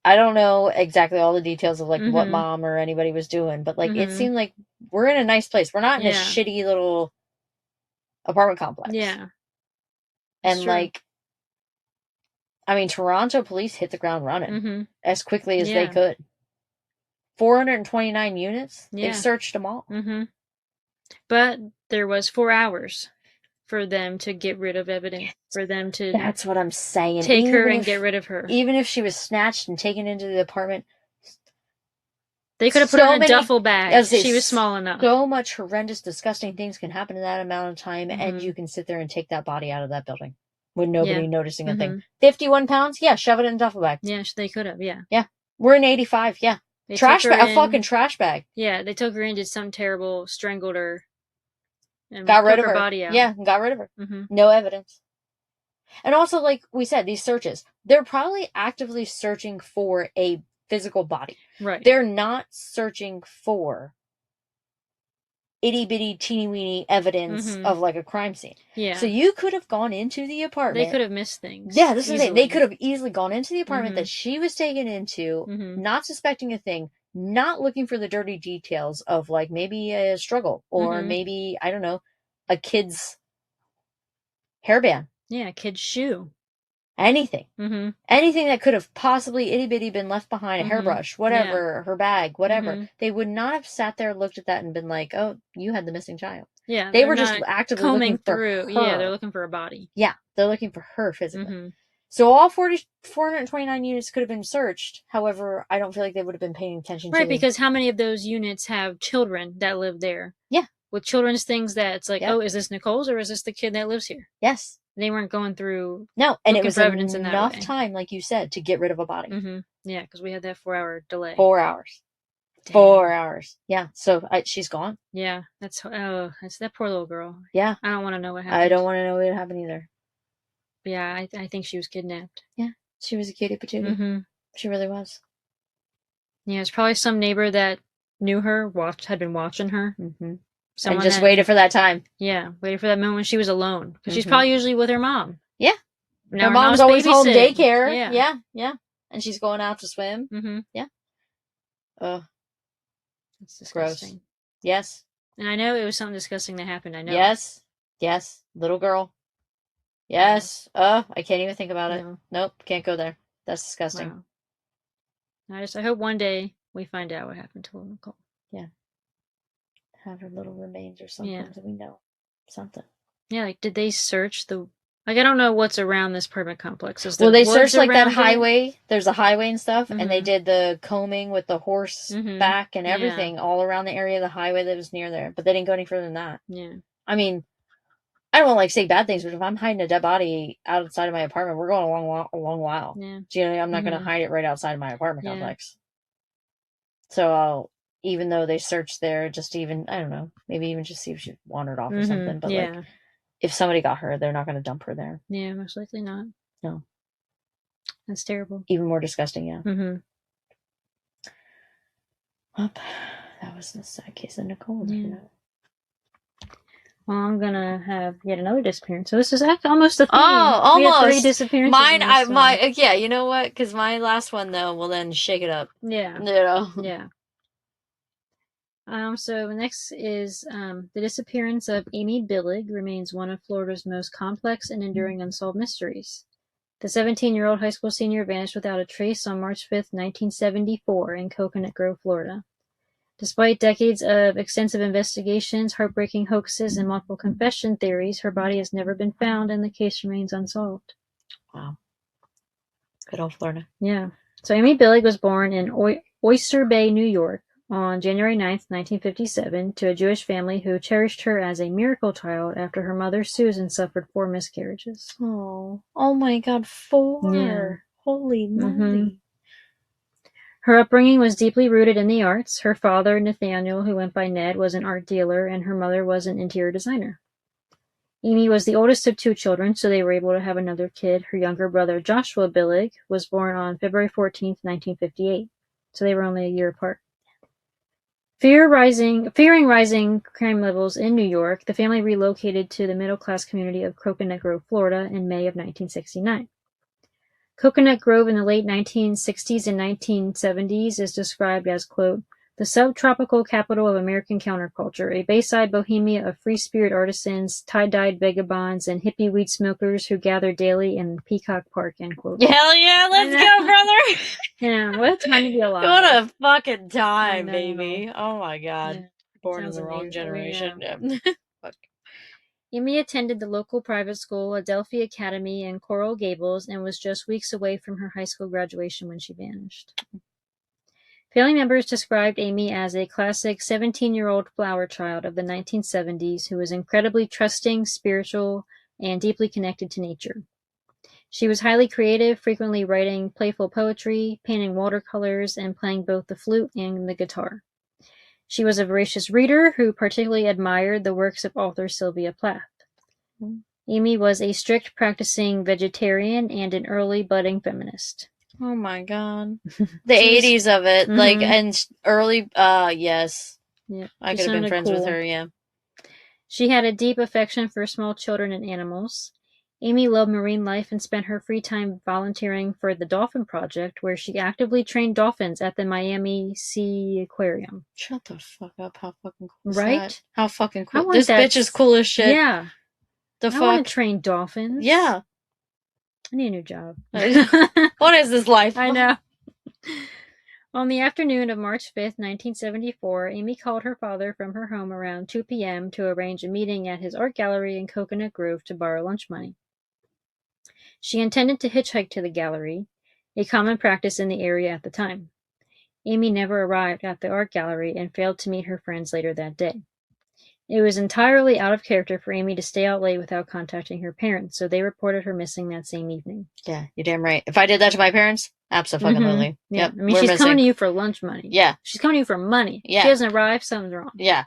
I don't know exactly all the details of like what mom or anybody was doing, but like it seemed like we're in a nice place. We're not in a shitty little apartment complex. Yeah. And like, I mean, Toronto police hit the ground running as quickly as they could. 429 units. They've searched them all. But there was 4 hours for them to get rid of evidence. For them to. That's what I'm saying. Take her and get rid of her. Even if she was snatched and taken into the apartment, they could have put her in a duffel bag. She was small enough. So much horrendous, disgusting things can happen in that amount of time, and you can sit there and take that body out of that building with nobody noticing a thing. 51 pounds? Yeah, shove it in a duffel bag. Yeah, they could have, yeah. Yeah. We're in 85, yeah. Trash bag, a fucking trash bag. Yeah, they took her in, did something terrible, strangled her, and got rid of her body out. Yeah, got rid of her. No evidence. And also, like we said, these searches, they're probably actively searching for a physical body. Right. They're not searching for itty-bitty, teeny-weeny evidence of, like, a crime scene. Yeah. So you could have gone into the apartment. They could have missed things. Yeah, this is the thing. They could have easily gone into the apartment that she was taken into, not suspecting a thing, not looking for the dirty details of, like, maybe a struggle or maybe, I don't know, a kid's hairband. Yeah, a kid's shoe. Anything. Anything that could have possibly itty-bitty been left behind, a hairbrush, whatever, her bag, whatever. They would not have sat there, looked at that, and been like, oh, you had the missing child. Yeah. They were just actively combing looking through. Yeah, they're looking for a body. Yeah, they're looking for her physically. So all 429 units could have been searched. However, I don't feel like they would have been paying attention to Right, because how many of those units have children that live there? Yeah. With children's things that it's like, oh, is this Nicole's or is this the kid that lives here? Yes. They weren't going through. No, and it was enough time, like you said, to get rid of a body. Yeah, because we had that 4-hour delay. 4 hours. Damn. 4 hours. Yeah. So she's gone. Yeah. That's that poor little girl. Yeah. I don't want to know what happened. I don't want to know what happened either. But yeah, I think she was kidnapped. Yeah. She was a cutie patootie. She really was. Yeah, it's probably some neighbor that knew her, had been watching her. And just waited for that time. Yeah, waited for that moment when she was alone. Because she's probably usually with her mom. Yeah. Now her mom's always home daycare. Yeah. And she's going out to swim. Yeah. Ugh. It's disgusting. Gross. Yes. And I know it was something disgusting that happened. I know. Yes. Little girl. Yes. I can't even think about it. Nope. Can't go there. That's disgusting. Wow. I hope one day we find out what happened to little Nicole. Yeah. Have her little remains or something so we know something. Yeah, like did they search the? Like I don't know what's around this apartment complex. Well, they searched like that highway. There's a highway and stuff, and they did the combing with the horse back and everything all around the area of the highway that was near there. But they didn't go any further than that. Yeah. I mean, I don't want to say bad things, but if I'm hiding a dead body outside of my apartment, we're going a long while. Yeah. Do you know, I'm not going to hide it right outside of my apartment complex. So even though they searched there, just even, I don't know, maybe even just see if she wandered off or something. But like, if somebody got her, they're not going to dump her there. Yeah, most likely not. No. That's terrible. Even more disgusting, yeah. Well, that was the sad case of Nicole. Well, I'm gonna have yet another disappearance. So this is almost a theme. Oh, almost. We have 3 disappearances. Mine, yeah, you know what? Because my last one, though, will then shake it up. Yeah. You know? Yeah. So next is the disappearance of Amy Billig remains one of Florida's most complex and enduring unsolved mysteries. The 17-year-old high school senior vanished without a trace on March 5th, 1974 in Coconut Grove, Florida. Despite decades of extensive investigations, heartbreaking hoaxes, and multiple confession theories, her body has never been found and the case remains unsolved. Wow. Good old Florida. Yeah. So Amy Billig was born in Oyster Bay, New York on January 9th, 1957 to a Jewish family who cherished her as a miracle child after her mother Susan suffered 4 miscarriages. Oh my God, 4! Yeah. Holy moly. Her upbringing was deeply rooted in the arts. Her father, Nathaniel, who went by Ned, was an art dealer, and her mother was an interior designer. Amy was the oldest of 2 children, so they were able to have another kid. Her younger brother, Joshua Billig, was born on February 14th, 1958, so they were only a year apart. Fearing rising crime levels in New York, the family relocated to the middle-class community of Coconut Grove, Florida in May of 1969. Coconut Grove in the late 1960s and 1970s is described as, quote, the subtropical capital of American counterculture, a Bayside bohemia of free-spirit artisans, tie-dyed vagabonds, and hippie weed smokers who gather daily in Peacock Park, end quote. Hell yeah, let's go, brother! Yeah, what a time to be alive. What a fucking time, baby. Oh my God. Yeah. Born in the wrong generation. Yeah. Fuck. Amy attended the local private school, Adelphi Academy in Coral Gables, and was just weeks away from her high school graduation when she vanished. Family members described Amy as a classic 17-year-old flower child of the 1970s who was incredibly trusting, spiritual, and deeply connected to nature. She was highly creative, frequently writing playful poetry, painting watercolors, and playing both the flute and the guitar. She was a voracious reader who particularly admired the works of author Sylvia Plath. Amy was a strict practicing vegetarian and an early budding feminist. Oh my God. The 80s of it. Like, and early, yes. Yeah, I could have been friends with her, yeah. She had a deep affection for small children and animals. Amy loved marine life and spent her free time volunteering for the Dolphin Project, where she actively trained dolphins at the Miami Sea Aquarium. Shut the fuck up. How fucking cool is right? that? How fucking cool. This bitch is cool as shit. Yeah. The fuck? I want to train dolphins. Yeah. I need a new job. What is this life? I know. On the afternoon of March 5th, 1974, Amy called her father from her home around 2 p.m. to arrange a meeting at his art gallery in Coconut Grove to borrow lunch money. She intended to hitchhike to the gallery, a common practice in the area at the time. Amy never arrived at the art gallery and failed to meet her friends later that day. It was entirely out of character for Amy to stay out late without contacting her parents, so they reported her missing that same evening. Yeah, you're damn right. If I did that to my parents, absolutely. Yeah. Yep, I mean, she's coming to you for lunch money. Yeah. She's coming to you for money. Yeah. If she doesn't arrive, something's wrong. Yeah.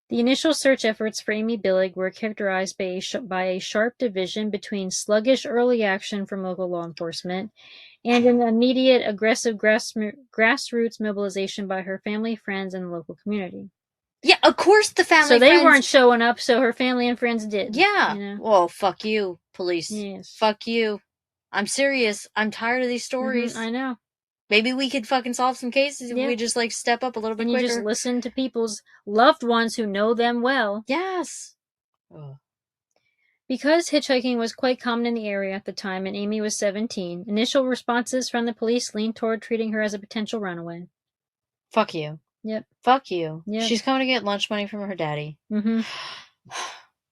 The initial search efforts for Amy Billig were characterized by a sharp division between sluggish early action from local law enforcement and an immediate aggressive grassroots mobilization by her family, friends, and the local community. Yeah, of course the family So they friends... weren't showing up, so her family and friends did. Yeah. You know? Well, fuck you, police. Yes. Fuck you. I'm serious. I'm tired of these stories. I know. Maybe we could fucking solve some cases if we just, like, step up a little bit quicker. And you just listen to people's loved ones who know them well. Yes. Oh. Because hitchhiking was quite common in the area at the time and Amy was 17, initial responses from the police leaned toward treating her as a potential runaway. Fuck you. Yep. Fuck you. Yep. She's coming to get lunch money from her daddy. Mm-hmm.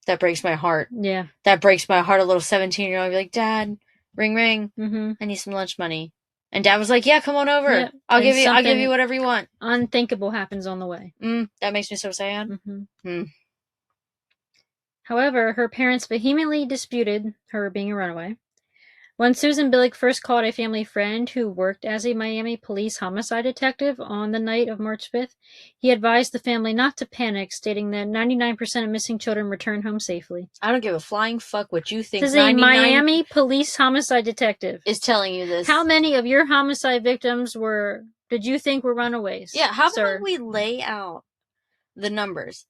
That breaks my heart. Yeah. That breaks my heart. A little 17-year-old be like, Dad, ring, ring. Mm-hmm. I need some lunch money. And Dad was like, yeah, come on over. Yep. I'll give you whatever you want. Unthinkable happens on the way. That makes me so sad. Mm-hmm. However, her parents vehemently disputed her being a runaway. When Susan Billig first called a family friend who worked as a Miami police homicide detective on the night of March 5th, he advised the family not to panic, stating that 99% of missing children return home safely. I don't give a flying fuck what you think. This is a Miami police homicide detective. Is telling you this. How many of your homicide victims did you think were runaways? Yeah, how about we lay out the numbers?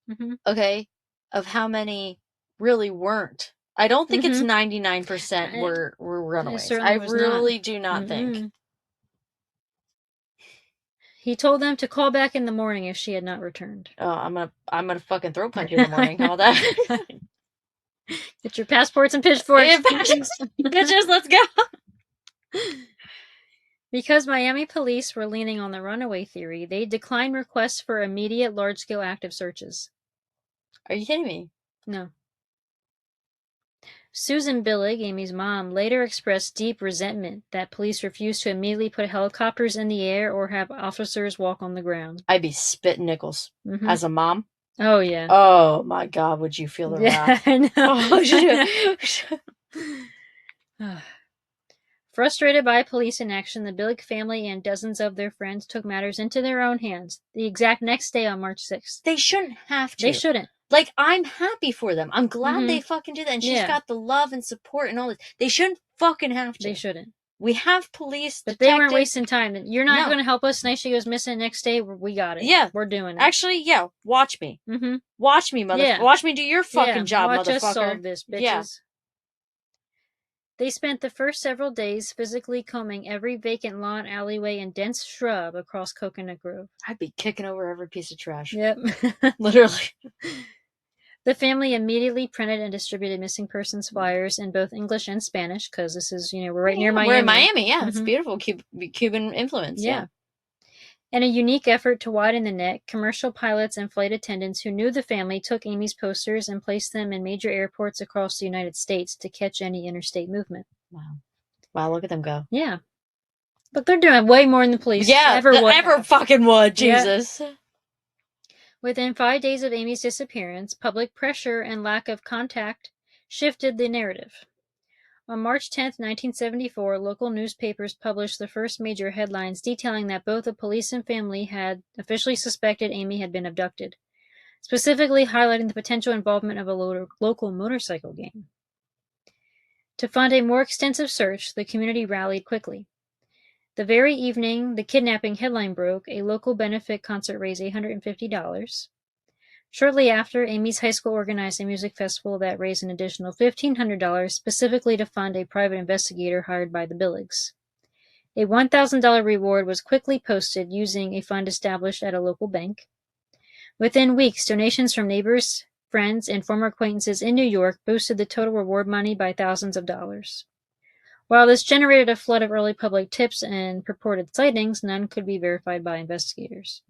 Mm-hmm. Okay? of how many really weren't. I don't think it's 99% were runaways. I really do not think. He told them to call back in the morning if she had not returned. Oh, I'm gonna fucking throat punch you in the morning. How about that? Get your passports and pitchforks. Yeah, bitches, let's go. Because Miami police were leaning on the runaway theory, they declined requests for immediate large-scale active searches. Are you kidding me? No. Susan Billig, Amy's mom, later expressed deep resentment that police refused to immediately put helicopters in the air or have officers walk on the ground. I'd be spitting nickels. As a mom. Oh, yeah. Oh, my God, would you feel the wrath? I know. Frustrated by police inaction, the Billig family and dozens of their friends took matters into their own hands the exact next day on March 6th. They shouldn't have to. They shouldn't. Like, I'm happy for them. I'm glad they fucking do that. And she's got the love and support and all this. They shouldn't fucking have to. They shouldn't. We have police, but they weren't wasting time. You're not going to help us. Nice, she goes missing next day. We got it. Yeah. We're doing it. Actually, yeah. Watch me. Watch me, motherfucker. Yeah. Watch me do your fucking job, watch motherfucker. Watch us solve this, bitches. Yeah. They spent the first several days physically combing every vacant lawn, alleyway, and dense shrub across Coconut Grove. I'd be kicking over every piece of trash. Yep. Literally. The family immediately printed and distributed missing persons flyers in both English and Spanish, because this is, we're right near Miami. We're in Miami, yeah. It's beautiful. Cuban influence, yeah. In a unique effort to widen the net, commercial pilots and flight attendants who knew the family took Amy's posters and placed them in major airports across the United States to catch any interstate movement. Wow, look at them go. Yeah. But they're doing way more than the police ever fucking would, Jesus. Yeah. Within 5 days of Amy's disappearance, public pressure and lack of contact shifted the narrative. On March 10, 1974, local newspapers published the first major headlines detailing that both the police and family had officially suspected Amy had been abducted, specifically highlighting the potential involvement of a local motorcycle gang. To fund a more extensive search, the community rallied quickly. The very evening the kidnapping headline broke, a local benefit concert raised $850. Shortly after, Amy's high school organized a music festival that raised an additional $1,500 specifically to fund a private investigator hired by the Billigs. A $1,000 reward was quickly posted using a fund established at a local bank. Within weeks, donations from neighbors, friends, and former acquaintances in New York boosted the total reward money by thousands of dollars. While this generated a flood of early public tips and purported sightings, none could be verified by investigators.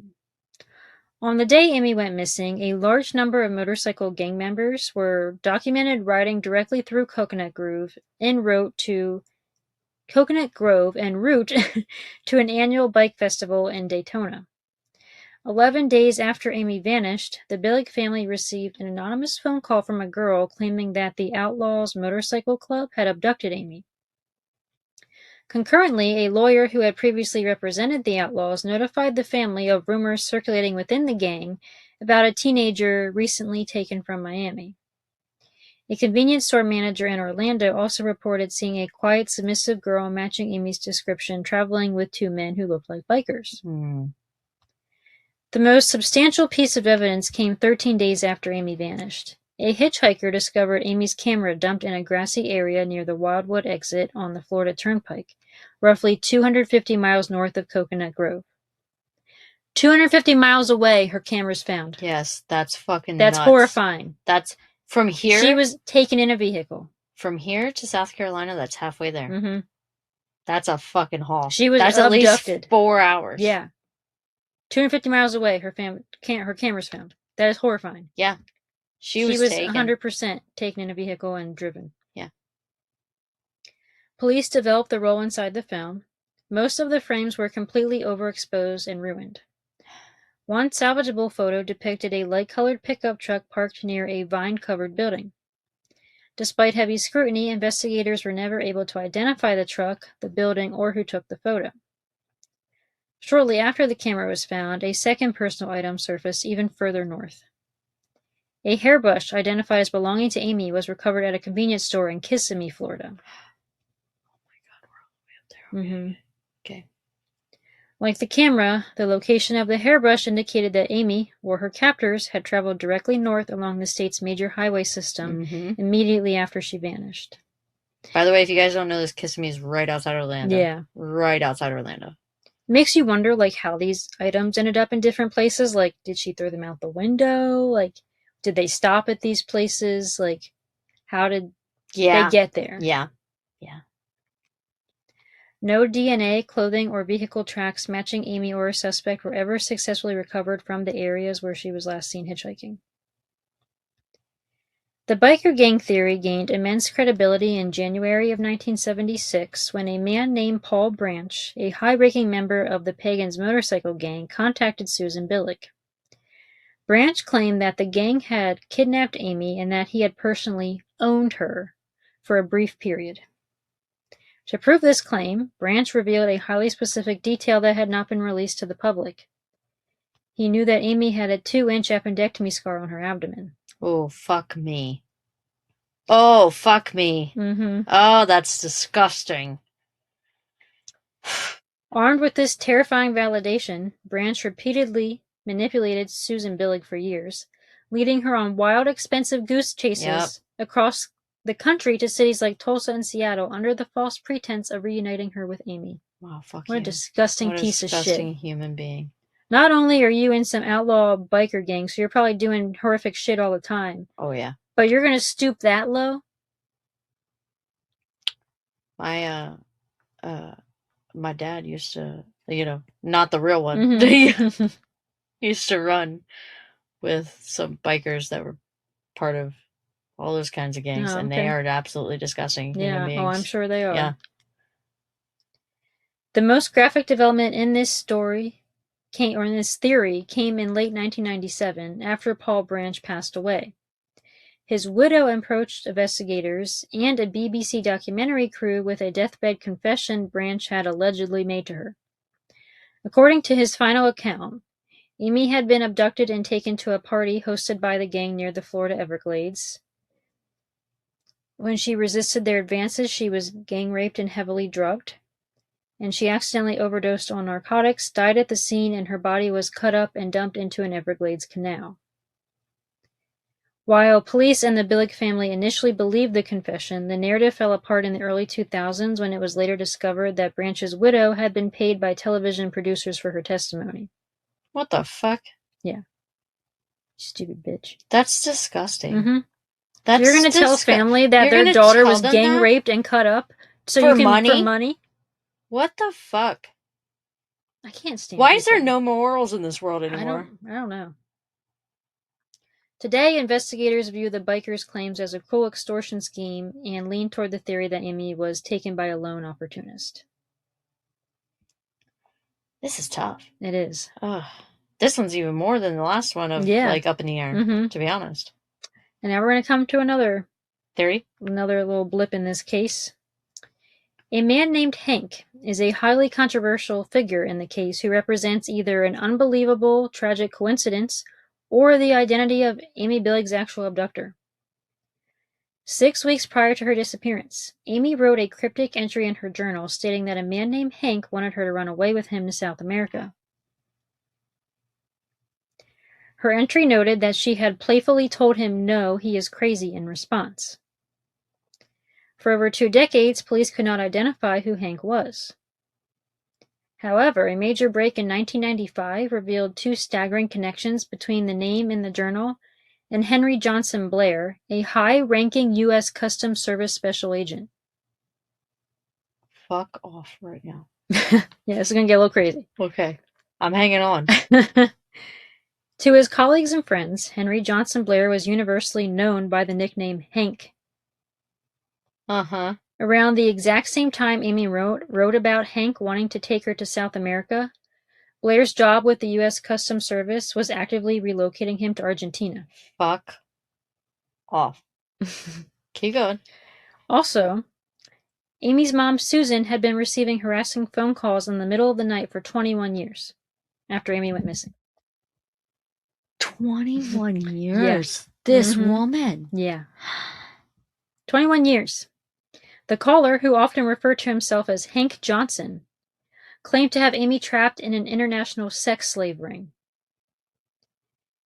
On the day Amy went missing, a large number of motorcycle gang members were documented riding directly through Coconut Grove en route to an annual bike festival in Daytona. 11 days after Amy vanished, the Billig family received an anonymous phone call from a girl claiming that the Outlaws Motorcycle Club had abducted Amy. Concurrently, a lawyer who had previously represented the Outlaws notified the family of rumors circulating within the gang about a teenager recently taken from Miami. A convenience store manager in Orlando also reported seeing a quiet, submissive girl matching Amy's description traveling with two men who looked like bikers. The most substantial piece of evidence came 13 days after Amy vanished. A hitchhiker discovered Amy's camera dumped in a grassy area near the Wildwood exit on the Florida Turnpike, roughly 250 miles north of Coconut Grove. 250 miles away, her camera's found. Yes, that's fucking nuts. That's horrifying. That's from here. She was taken in a vehicle. From here to South Carolina, that's halfway there. That's a fucking haul. She was That's abducted. At least 4 hours. Yeah. 250 miles away, her camera's found. That is horrifying. Yeah. She was 100% taken in a vehicle and driven. Yeah. Police developed the role inside the film. Most of the frames were completely overexposed and ruined. One salvageable photo depicted a light-colored pickup truck parked near a vine-covered building. Despite heavy scrutiny, investigators were never able to identify the truck, the building, or who took the photo. Shortly after the camera was found, a second personal item surfaced even further north. A hairbrush identified as belonging to Amy was recovered at a convenience store in Kissimmee, Florida. Oh my God, we're all the way up there. Okay. Like the camera, the location of the hairbrush indicated that Amy, or her captors, had traveled directly north along the state's major highway system immediately after she vanished. By the way, if you guys don't know, this Kissimmee is right outside Orlando. Yeah. Right outside Orlando. Makes you wonder, like, how these items ended up in different places. Like, did she throw them out the window? Like, did they stop at these places? Like, how did they get there? Yeah. No DNA, clothing, or vehicle tracks matching Amy or a suspect were ever successfully recovered from the areas where she was last seen hitchhiking. The biker gang theory gained immense credibility in January of 1976 when a man named Paul Branch, a high-ranking member of the Pagans motorcycle gang, contacted Susan Billig. Branch claimed that the gang had kidnapped Amy and that he had personally owned her for a brief period. To prove this claim, Branch revealed a highly specific detail that had not been released to the public. He knew that Amy had a 2-inch appendectomy scar on her abdomen. Oh, fuck me. Oh, fuck me. Oh, that's disgusting. Armed with this terrifying validation, Branch repeatedly manipulated Susan Billig for years, leading her on wild, expensive goose chases across the country to cities like Tulsa and Seattle under the false pretense of reuniting her with Amy. Wow, fuck What a disgusting piece of shit. What a disgusting human being. Not only are you in some outlaw biker gang, so you're probably doing horrific shit all the time. Oh, yeah. But you're going to stoop that low? My dad used to, not the real one. He used to run with some bikers that were part of all those kinds of gangs, and they are absolutely disgusting human beings. Oh, I'm sure they are. Yeah. The most graphic development in this story in this theory came in late 1997 after Paul Branch passed away. His widow approached investigators and a BBC documentary crew with a deathbed confession Branch had allegedly made to her. According to his final account, Amy had been abducted and taken to a party hosted by the gang near the Florida Everglades. When she resisted their advances, she was gang raped and heavily drugged, and she accidentally overdosed on narcotics, died at the scene, and her body was cut up and dumped into an Everglades canal. While police and the Billig family initially believed the confession, the narrative fell apart in the early 2000s when it was later discovered that Branch's widow had been paid by television producers for her testimony. What the fuck? Yeah. Stupid bitch. That's disgusting. You're going to tell family that their daughter was gang raped and cut up so you can for money? What the fuck? I can't stand Why is there no morals in this world anymore? I don't know. Today, investigators view the bikers' claims as a cruel extortion scheme and lean toward the theory that Amy was taken by a lone opportunist. This is tough. It is. This one's even more than the last one of up in the air, to be honest. And now we're going to come to another theory. Another little blip in this case. A man named Hank is a highly controversial figure in the case who represents either an unbelievable, tragic coincidence or the identity of Amy Billig's actual abductor. 6 weeks prior to her disappearance, Amy wrote a cryptic entry in her journal stating that a man named Hank wanted her to run away with him to South America. Her entry noted that she had playfully told him no, he is crazy in response. For over 2 decades, police could not identify who Hank was. However, a major break in 1995 revealed 2 staggering connections between the name in the journal and Henry Johnson Blair, a high-ranking U.S. Customs Service special agent. Fuck off right now. Yeah, this is going to get a little crazy. Okay. I'm hanging on. To his colleagues and friends, Henry Johnson Blair was universally known by the nickname Hank. Around the exact same time Amy wrote about Hank wanting to take her to South America, Blair's job with the U.S. Customs Service was actively relocating him to Argentina. Fuck off. Keep going. Also, Amy's mom, Susan, had been receiving harassing phone calls in the middle of the night for 21 years after Amy went missing. 21 years? This woman? Yeah. 21 years. The caller, who often referred to himself as Hank Johnson, claimed to have Amy trapped in an international sex slave ring.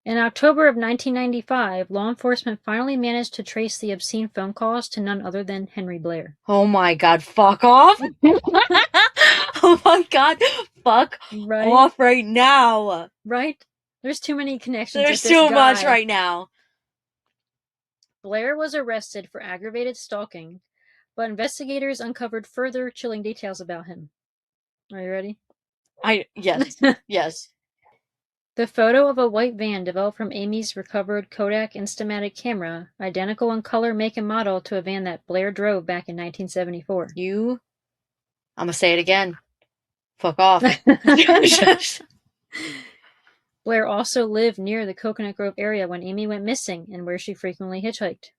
In October of 1995, law enforcement finally managed to trace the obscene phone calls to none other than Henry Blair. Oh my God, fuck off! Oh my God, fuck off right now! Right? There's too many connections. There's too much right now. Blair was arrested for aggravated stalking, but investigators uncovered further chilling details about him. Are you ready? Yes. Yes. The photo of a white van developed from Amy's recovered Kodak Instamatic camera, identical in color, make, and model to a van that Blair drove back in 1974. I'm gonna say it again. Fuck off. Blair also lived near the Coconut Grove area when Amy went missing and where she frequently hitchhiked.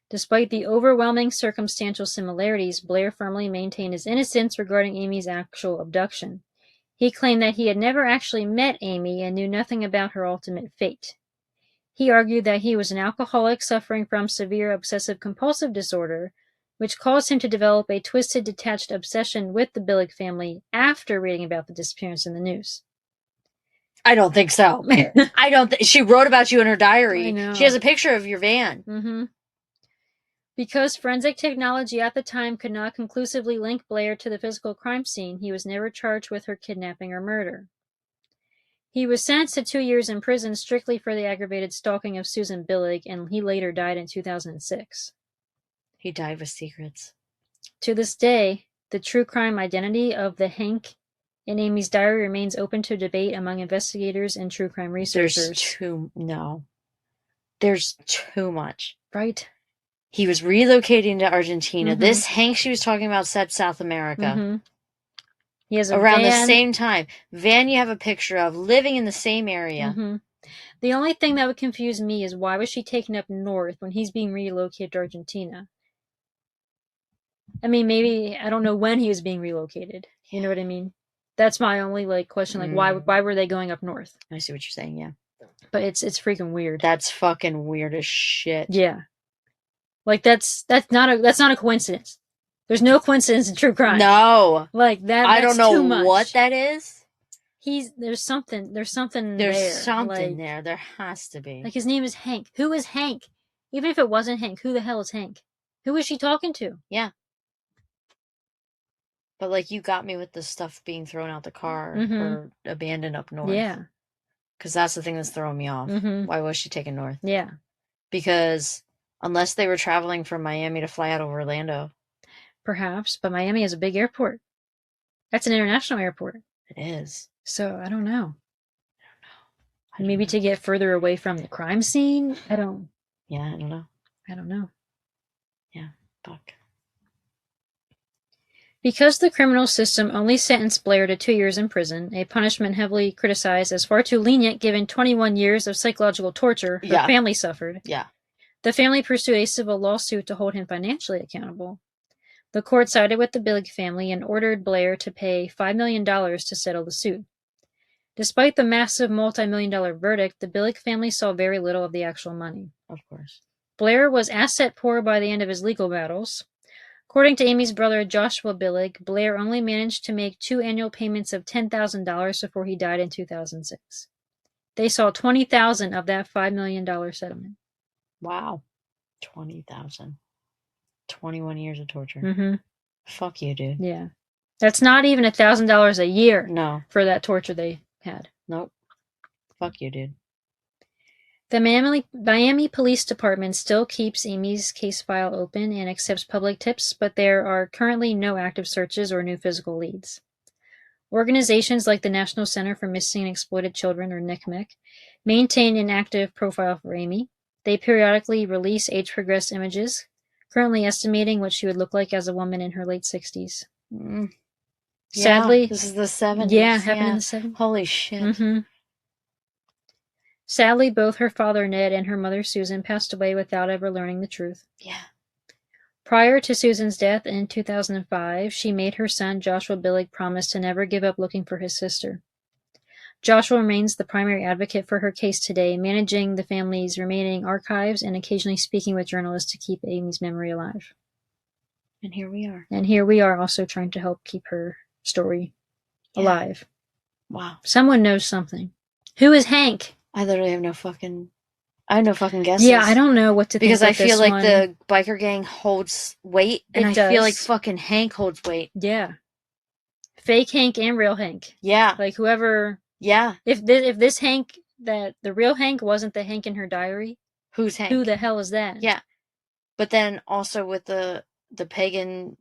Despite the overwhelming circumstantial similarities, Blair firmly maintained his innocence regarding Amy's actual abduction. He claimed that he had never actually met Amy and knew nothing about her ultimate fate. He argued that he was an alcoholic suffering from severe obsessive-compulsive disorder, which caused him to develop a twisted, detached obsession with the Billig family after reading about the disappearance in the news. I don't think so. I don't think she wrote about you in her diary. I know. She has a picture of your van. Mm-hmm. Because forensic technology at the time could not conclusively link Blair to the physical crime scene, he was never charged with her kidnapping or murder. He was sentenced to 2 years in prison strictly for the aggravated stalking of Susan Billig, and he later died in 2006. He died with secrets. To this day, the true crime identity of the Hank in Amy's diary remains open to debate among investigators and true crime researchers. There's too much. Right? He was relocating to Argentina. Mm-hmm. This Hank she was talking about said South America. Mm-hmm. He has around the same time. Van you have a picture of, living in the same area. Mm-hmm. The only thing that would confuse me is why was she taken up north when he's being relocated to Argentina? I mean, maybe, I don't know when he was being relocated. You know what I mean? That's my only question. Why were they going up north? I see what you're saying, yeah. But it's freaking weird. That's fucking weird as shit. Yeah. That's not a coincidence. There's no coincidence in true crime. No. That's I don't know too much. what that is. There's something there. There has to be. His name is Hank. Who is Hank? Even if it wasn't Hank, who the hell is Hank? Who is she talking to? Yeah. But you got me with the stuff being thrown out the car or abandoned up north. Yeah. Because that's the thing that's throwing me off. Mm-hmm. Why was she taken north? Yeah. Because unless they were traveling from Miami to fly out of Orlando. Perhaps, but Miami is a big airport. That's an international airport. It is. So, I don't know. Maybe to get further away from the crime scene? Yeah, I don't know. I don't know. Yeah, fuck. Because the criminal system only sentenced Blair to 2 years in prison, a punishment heavily criticized as far too lenient given 21 years of psychological torture her family suffered. Yeah. The family pursued a civil lawsuit to hold him financially accountable. The court sided with the Billig family and ordered Blair to pay $5 million to settle the suit. Despite the massive multi-million-dollar verdict, the Billig family saw very little of the actual money. Of course. Blair was asset poor by the end of his legal battles. According to Amy's brother Joshua Billig, Blair only managed to make 2 annual payments of $10,000 before he died in 2006. They saw $20,000 of that $5 million settlement. Wow. $20,000. 21 years of torture. Mm-hmm. Fuck you, dude. Yeah. That's not even $1,000 a year. No. For that torture they had. Nope. Fuck you, dude. The Miami Police Department still keeps Amy's case file open and accepts public tips, but there are currently no active searches or new physical leads. Organizations like the National Center for Missing and Exploited Children, or NCMEC, maintain an active profile for Amy. They periodically release age-progressed images, currently estimating what she would look like as a woman in her late 60s. Mm. Sadly... Yeah, this is the 70s. Yeah, happened in the 70s. Holy shit. Mm-hmm. Sadly, both her father, Ned, and her mother, Susan, passed away without ever learning the truth. Yeah. Prior to Susan's death in 2005, she made her son, Joshua Billig, promise to never give up looking for his sister. Joshua remains the primary advocate for her case today, managing the family's remaining archives and occasionally speaking with journalists to keep Amy's memory alive. And here we are. And here we are also trying to help keep her story alive. Wow. Someone knows something. Who is Hank? I literally have no fucking guesses. Yeah, I don't know what to think because I feel like one. the biker gang holds weight, and I feel like fucking Hank holds weight. Yeah. Fake Hank and real Hank. Yeah. Like whoever. Yeah. If this Hank, that the real Hank wasn't the Hank in her diary. Who's Hank? Who the hell is that? Yeah. But then also with the pagan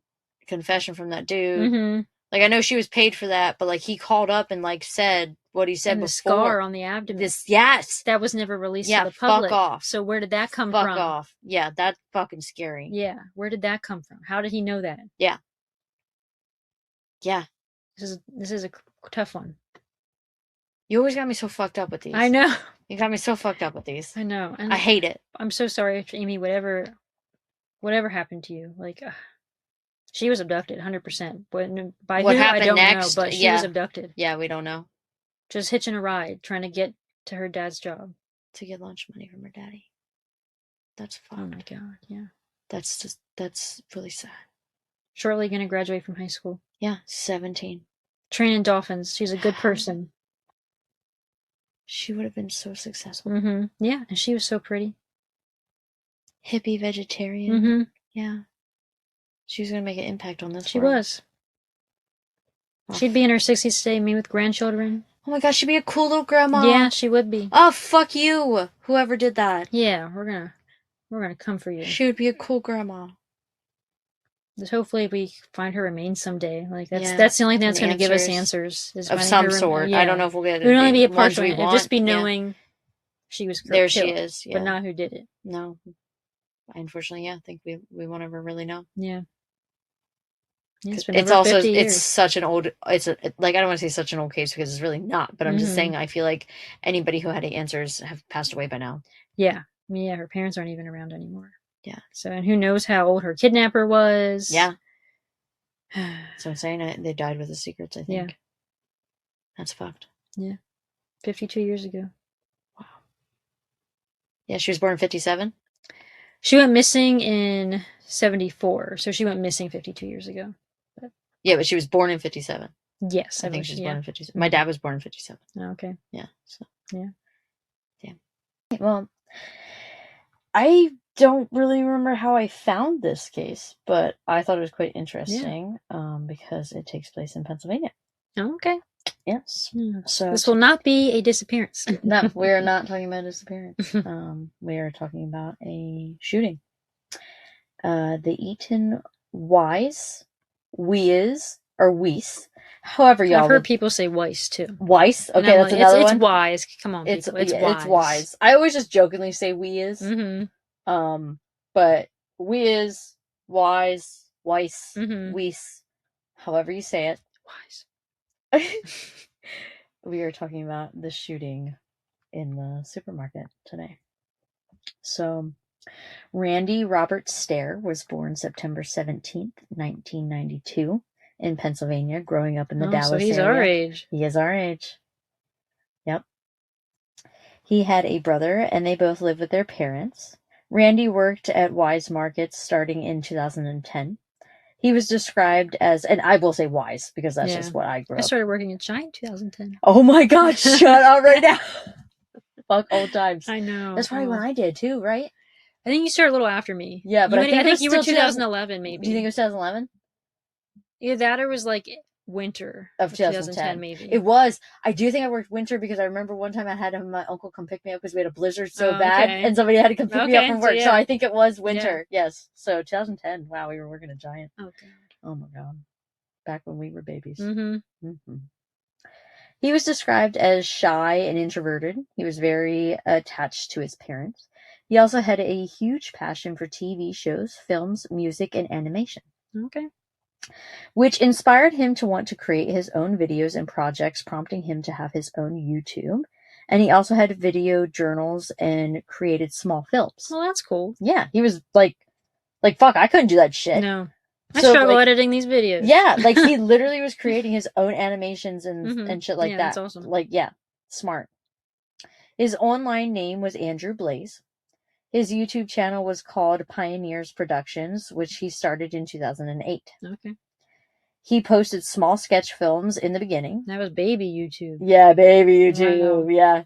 confession from that dude. Mm-hmm. Like, I know she was paid for that, but like he called up and like said what he said and the before. Scar on the abdomen. Yes. That was never released to the public. Fuck off. So where did that come from? Fuck off. Yeah, that's fucking scary. Yeah. Where did that come from? How did he know that? Yeah. Yeah. This is a tough one. You always got me so fucked up with these. I know. You got me so fucked up with these. I know. And I hate it. I'm so sorry, Amy. Whatever happened to you, like, she was abducted, 100%. By what who, happened I don't next? know, but she was abducted. Yeah, we don't know. Just hitching a ride, trying to get to her dad's job. To get lunch money from her daddy. That's fucked. Oh my god, yeah. That's really sad. Shortly gonna graduate from high school. Yeah, 17. Training dolphins. She's a good person. She would have been so successful. Mm-hmm. Yeah, and she was so pretty. Hippie vegetarian. Mm-hmm. Yeah. She was going to make an impact on this She world. was. Oh. She'd be in her 60s today, me with grandchildren. Oh my gosh, she'd be a cool little grandma. Yeah, she would be. Oh, fuck you, whoever did that. Yeah, we're gonna come for you. She would be a cool grandma. Just hopefully we find her remains someday. Like that's the only thing that's going to give us answers of some sort. Yeah. I don't know if we'll get it. It would only be a partial. It would just be knowing knowing she was there. Killed, she is, but not who did it. No, unfortunately, I think we won't ever really know. Yeah. It's also it's such an old I don't want to say such an old case because it's really not, but I'm just saying I feel like anybody who had answers have passed away by now. Yeah. Her parents aren't even around anymore. Yeah. So, and who knows how old her kidnapper was. Yeah. So I'm saying they died with the secrets, I think. Yeah. That's fucked. Yeah. 52 years ago. Wow. Yeah, she was born in 57? She went missing in 74, so she went missing 52 years ago. But... Yeah, but she was born in 57. Yes. I think she was born in 57. My dad was born in 57. Oh, okay. Yeah. So. Yeah. Damn. Well, I don't really remember how I found this case, but I thought it was quite interesting because it takes place in Pennsylvania. Oh, okay. Yes. So this will not be a disappearance. No, we're not talking about a disappearance. We are talking about a shooting. The Easton Weis, however y'all. I've heard people say Weis too. Weis? Okay, that's another one. It's Weis. Come on, it's people. It's Weis. Weis. It's Weis. I always just jokingly say Weis. Mm-hmm. But Weis, Weis, Weis, however you say it. Weis. We are talking about the shooting in the supermarket today. So, Randy Robert Stair was born September 17th, 1992, in Pennsylvania, growing up in the Dallas area. So he's our age. He is our age. Yep. He had a brother, and they both lived with their parents. Randy worked at Weis Market starting in 2010. He was described as, and I will say Weis because that's just what I grew up. I started working at Shine in 2010. Oh my God, shut up right now. Fuck old times. I know. That's probably when I did too, right? I think you started a little after me. Yeah, but I think you were 2011 maybe. Do you think it was 2011? Either that or was like winter of 2010 maybe. It was. I do think I worked winter because I remember one time I had my uncle come pick me up because we had a blizzard so bad and somebody had to come pick me up from work. So I think it was winter. Yeah. Yes. So 2010. Wow, we were working at Giant. Oh God. Oh my God. Back when we were babies. Mm-hmm. Mm-hmm. He was described as shy and introverted. He was very attached to his parents. He also had a huge passion for TV shows, films, music, and animation. Okay. Which inspired him to want to create his own videos and projects, prompting him to have his own YouTube. And he also had video journals and created small films. Well, that's cool. Yeah, he was like, fuck, I couldn't do that shit. No. I struggle editing these videos. Yeah, he literally was creating his own animations and shit like that. That's awesome. Smart. His online name was Andrew Blaze. His YouTube channel was called Pioneers Productions, which he started in 2008. Okay. He posted small sketch films in the beginning. That was baby YouTube. Yeah, baby YouTube. Wow. Yeah.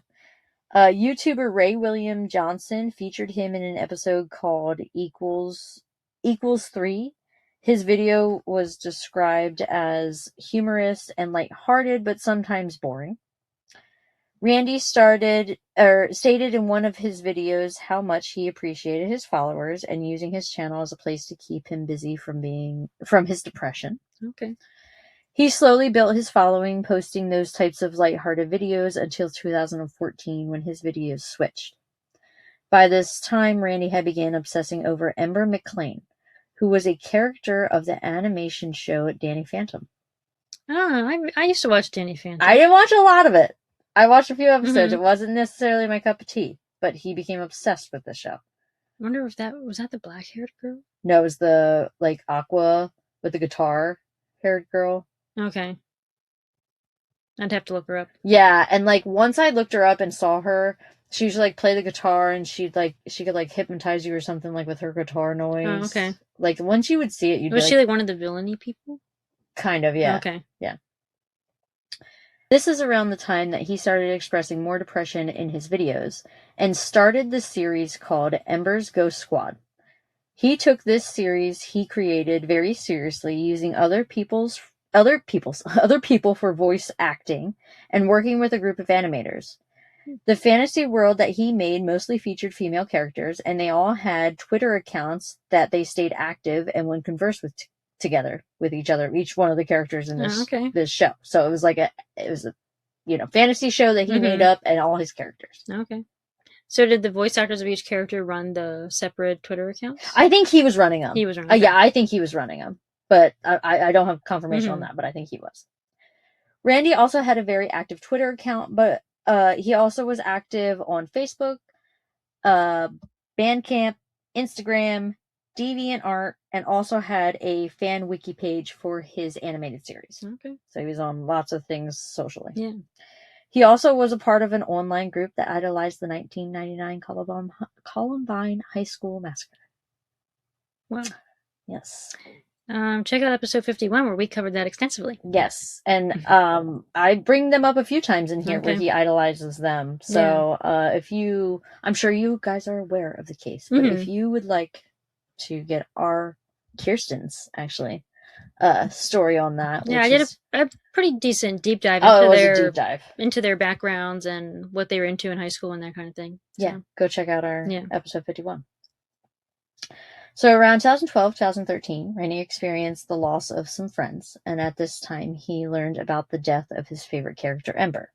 YouTuber Ray William Johnson featured him in an episode called Equals 3. His video was described as humorous and lighthearted, but sometimes boring. Randy stated in one of his videos how much he appreciated his followers and using his channel as a place to keep him busy from his depression. Okay. He slowly built his following, posting those types of lighthearted videos until 2014 when his videos switched. By this time, Randy had begun obsessing over Ember McLean, who was a character of the animation show Danny Phantom. I used to watch Danny Phantom. I didn't watch a lot of it. I watched a few episodes. It wasn't necessarily my cup of tea, but he became obsessed with the show. I wonder if was that the black-haired girl? No, it was the Aqua with the guitar-haired girl. Okay. I'd have to look her up. Yeah, and once I looked her up and saw her, she used to play the guitar and she could hypnotize you or something with her guitar noise. Oh, okay. Once you would see it, you'd was she one of the villainy people? Kind of, yeah. Okay. Yeah. This is around the time that he started expressing more depression in his videos and started the series called Ember's Ghost Squad. He took this series he created very seriously, using other people for voice acting and working with a group of animators. The fantasy world that he made mostly featured female characters, and they all had Twitter accounts that they stayed active and would converse together with each other, each one of the characters in this show. So it was a fantasy show that he made up and all his characters. Okay. So did the voice actors of each character run the separate Twitter accounts? I think he was running them. He was running them. Yeah, I think he was running them. But I don't have confirmation on that, but I think he was. Randy also had a very active Twitter account, but he also was active on Facebook, Bandcamp, Instagram, DeviantArt, and also had a fan wiki page for his animated series. Okay. So he was on lots of things socially. Yeah. He also was a part of an online group that idolized the 1999 Columbine High School massacre. Wow. Yes. Check out episode 51 where we covered that extensively. Yes, and I bring them up a few times in here where he idolizes them. So I'm sure you guys are aware of the case, but if you would like to get our Kirsten's actually story on that, I did a pretty decent deep dive into their backgrounds and what they were into in high school and that kind of thing. So. Yeah, go check out our episode 51. So around 2012, 2013, Randy experienced the loss of some friends, and at this time he learned about the death of his favorite character, Ember.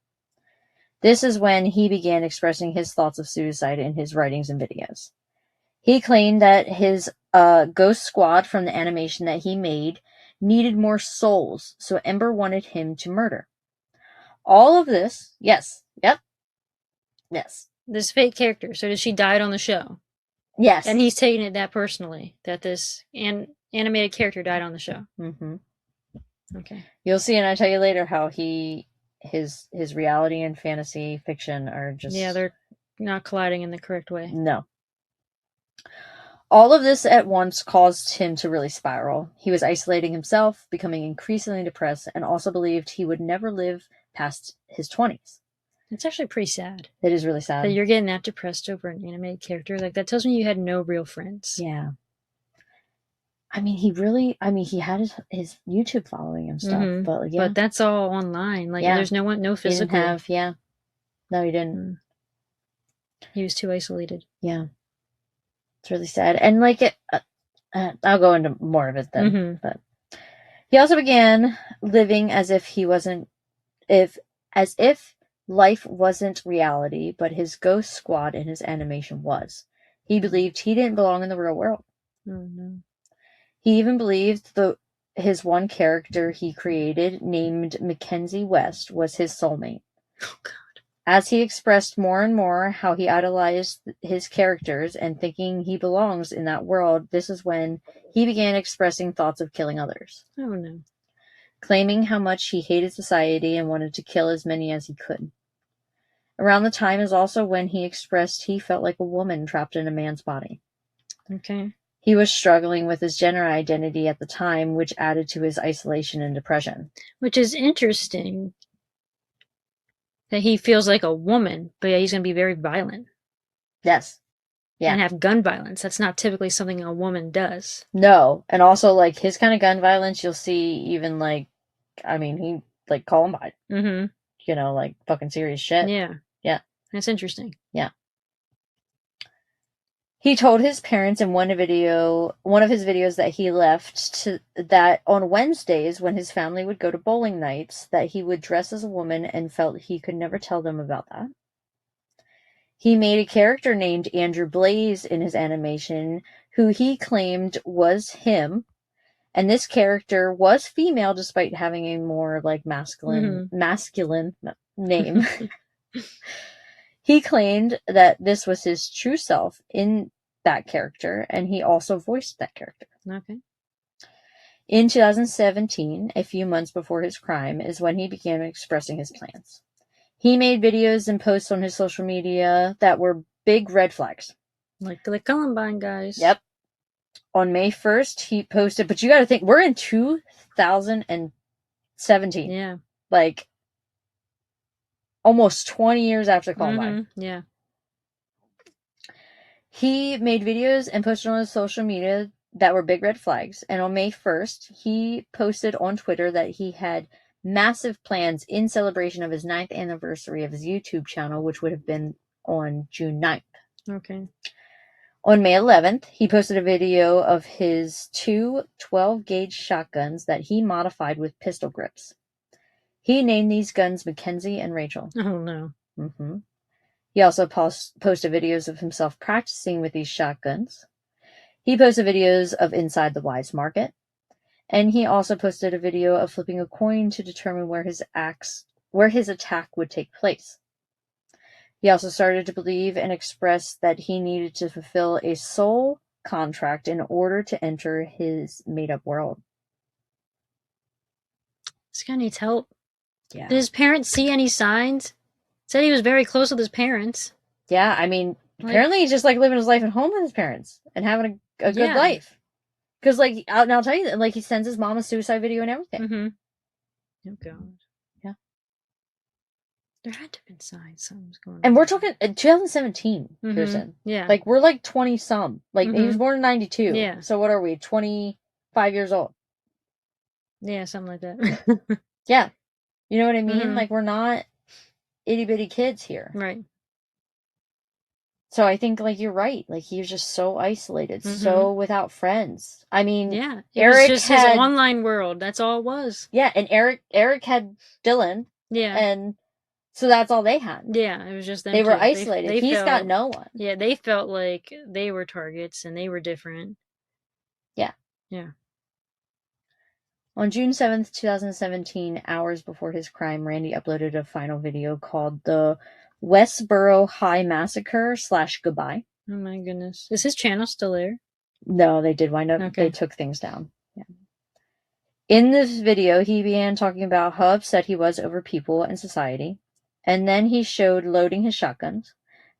This is when he began expressing his thoughts of suicide in his writings and videos. He claimed that his ghost squad from the animation that he made needed more souls, so Ember wanted him to murder. All of this, yes. This fake character, so she died on the show? Yes. And he's taking it that personally, that this animated character died on the show. Mm-hmm. Okay. You'll see, and I tell you later how his reality and fantasy fiction are just... Yeah, they're not colliding in the correct way. No. All of this at once caused him to really spiral. He was isolating himself, becoming increasingly depressed, and also believed he would never live past his 20s. It's actually pretty sad. It is really sad. That you're getting that depressed over an animated character. That tells me you had no real friends. Yeah. He had his YouTube following and stuff, but that's all online. There's no physical. He didn't have, No, he didn't. He was too isolated. Yeah. It's really sad. And I'll go into more of it then. But he also began living as if life wasn't reality, but his ghost squad in his animation was. He believed he didn't belong in the real world. Oh, no. He even believed his one character he created, named Mackenzie West, was his soulmate. Oh, God. As he expressed more and more how he idolized his characters and thinking he belongs in that world, this is when he began expressing thoughts of killing others. Oh, no. Claiming how much he hated society and wanted to kill as many as he could. Around the time is also when he expressed he felt like a woman trapped in a man's body. Okay. He was struggling with his gender identity at the time, which added to his isolation and depression. Which is interesting. That he feels like a woman, but yeah, he's going to be very violent. Yes. Yeah. And have gun violence. That's not typically something a woman does. No. And also, like, his kind of gun violence, you'll see even, like, I mean, he, like, Columbine. Mm-hmm. You know, like, fucking serious shit. Yeah. Yeah. That's interesting. Yeah. He told his parents in one of his videos that he left that on Wednesdays when his family would go to bowling nights that he would dress as a woman and felt he could never tell them about that. He made a character named Andrew Blaze in his animation who he claimed was him, and this character was female despite having a more like masculine name. He claimed that this was his true self in that character, and he also voiced that character. Okay. In 2017, a few months before his crime, is when he began expressing his plans. He made videos and posts on his social media that were big red flags. Like the Columbine guys. Yep. On May 1st, he posted, but you gotta think, we're in 2017. Yeah. Like, almost 20 years after Columbine. Mm-hmm. Yeah. He made videos and posted on his social media that were big red flags. And on May 1st, he posted on Twitter that he had massive plans in celebration of his 9th anniversary of his YouTube channel, which would have been on June 9th. Okay. On May 11th, he posted a video of his two 12-gauge shotguns that he modified with pistol grips. He named these guns Mackenzie and Rachel. Oh, no. Mm-hmm. He also posted videos of himself practicing with these shotguns. He posted videos of inside the Weis Market. And he also posted a video of flipping a coin to determine where his attack would take place. He also started to believe and express that he needed to fulfill a soul contract in order to enter his made-up world. This guy needs help. Yeah. Did his parents see any signs? Said he was very close with his parents. Yeah, I mean, apparently he's just like living his life at home with his parents and having a good life. Because, like, I'll tell you, like, he sends his mom a suicide video and everything. Mm-hmm. Oh, God. Yeah. There had to have been signs. Something was going on. And we're talking 2017, Kirsten. Yeah. Like, we're like 20-some. Like, he was born in 92. Yeah. So what are we, 25 years old? Yeah, something like that. Yeah. You know what I mean? Like, we're not itty-bitty kids here. Right. So I think, like, you're right. Like, he was just so isolated, so without friends. I mean, yeah, Eric was just had his online world. That's all it was. Yeah, and Eric had Dylan. Yeah. And so that's all they had. Yeah, it was just them. They were isolated. He's got no one. Yeah, they felt like they were targets and they were different. Yeah. Yeah. On June 7th, 2017, hours before his crime, Randy uploaded a final video called the Westboro High Massacre / Goodbye. Oh my goodness. Is his channel still there? No, they did wind up, they took things down. Yeah. In this video, he began talking about how upset he was over people and society. And then he showed loading his shotguns,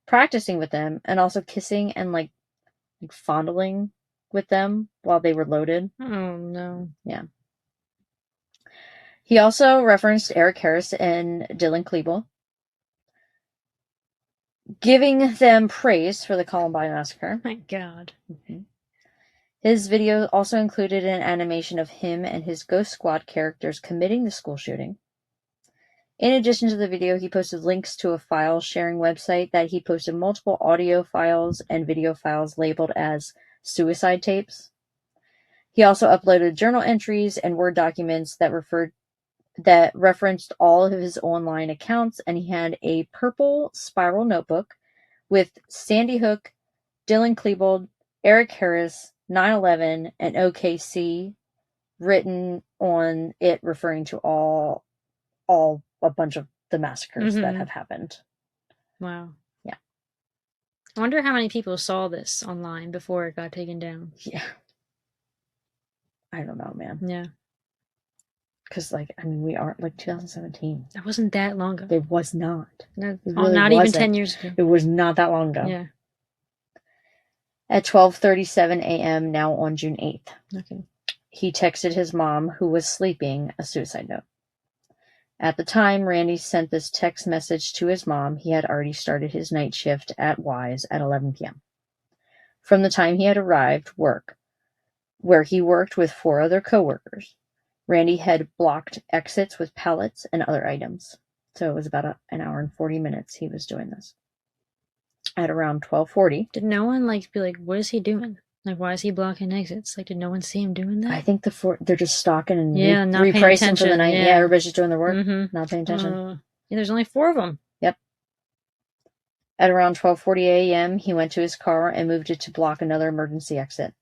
practicing with them, and also kissing and like fondling with them while they were loaded. Oh, no. Yeah. He also referenced Eric Harris and Dylan Klebold, giving them praise for the Columbine Massacre. My God. His video also included an animation of him and his Ghost Squad characters committing the school shooting. In addition to the video, he posted links to a file sharing website that he posted multiple audio files and video files labeled as suicide tapes. He also uploaded journal entries and Word documents that referenced all of his online accounts, and he had a purple spiral notebook with Sandy Hook, Dylan Klebold, Eric Harris, 9/11, and OKC written on it, referring to all a bunch of the massacres that have happened. Wow. Yeah. I wonder how many people saw this online before it got taken down. Yeah. I don't know, man. Yeah. Because, like, I mean, we are, like, 2017. That wasn't that long ago. It was not. No, it really not wasn't. Even 10 years ago. It was not that long ago. Yeah. At 12:37 a.m., now on June 8th, Okay. he texted his mom, who was sleeping, a suicide note. At the time Randy sent this text message to his mom, he had already started his night shift at Weis at 11 p.m. From the time he had arrived work, where he worked with 4 other coworkers, Randy had blocked exits with pallets and other items. So it was about an hour and 40 minutes he was doing this. At around 12:40. Did no one be like, what is he doing? Like, why is he blocking exits? Like, did no one see him doing that? I think they're just stalking and not repricing for the night. Yeah, everybody's just doing their work, not paying attention. Yeah, there's only 4 of them. Yep. At around 12:40 a.m., he went to his car and moved it to block another emergency exit.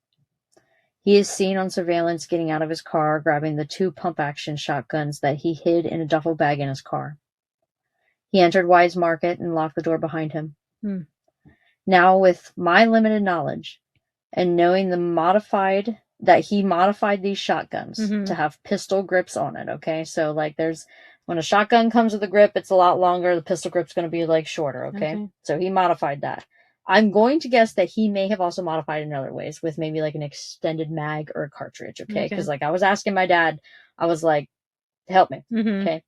He is seen on surveillance getting out of his car, grabbing the 2 pump-action shotguns that he hid in a duffel bag in his car. He entered Weis Market and locked the door behind him. Now, with my limited knowledge, and knowing that he modified these shotguns to have pistol grips on it, okay? So, when a shotgun comes with a grip, it's a lot longer. The pistol grip's going to be, shorter, okay? So he modified that. I'm going to guess that he may have also modified in other ways with maybe, an extended mag or a cartridge, okay? Because, I was asking my dad, I was like, help me, okay?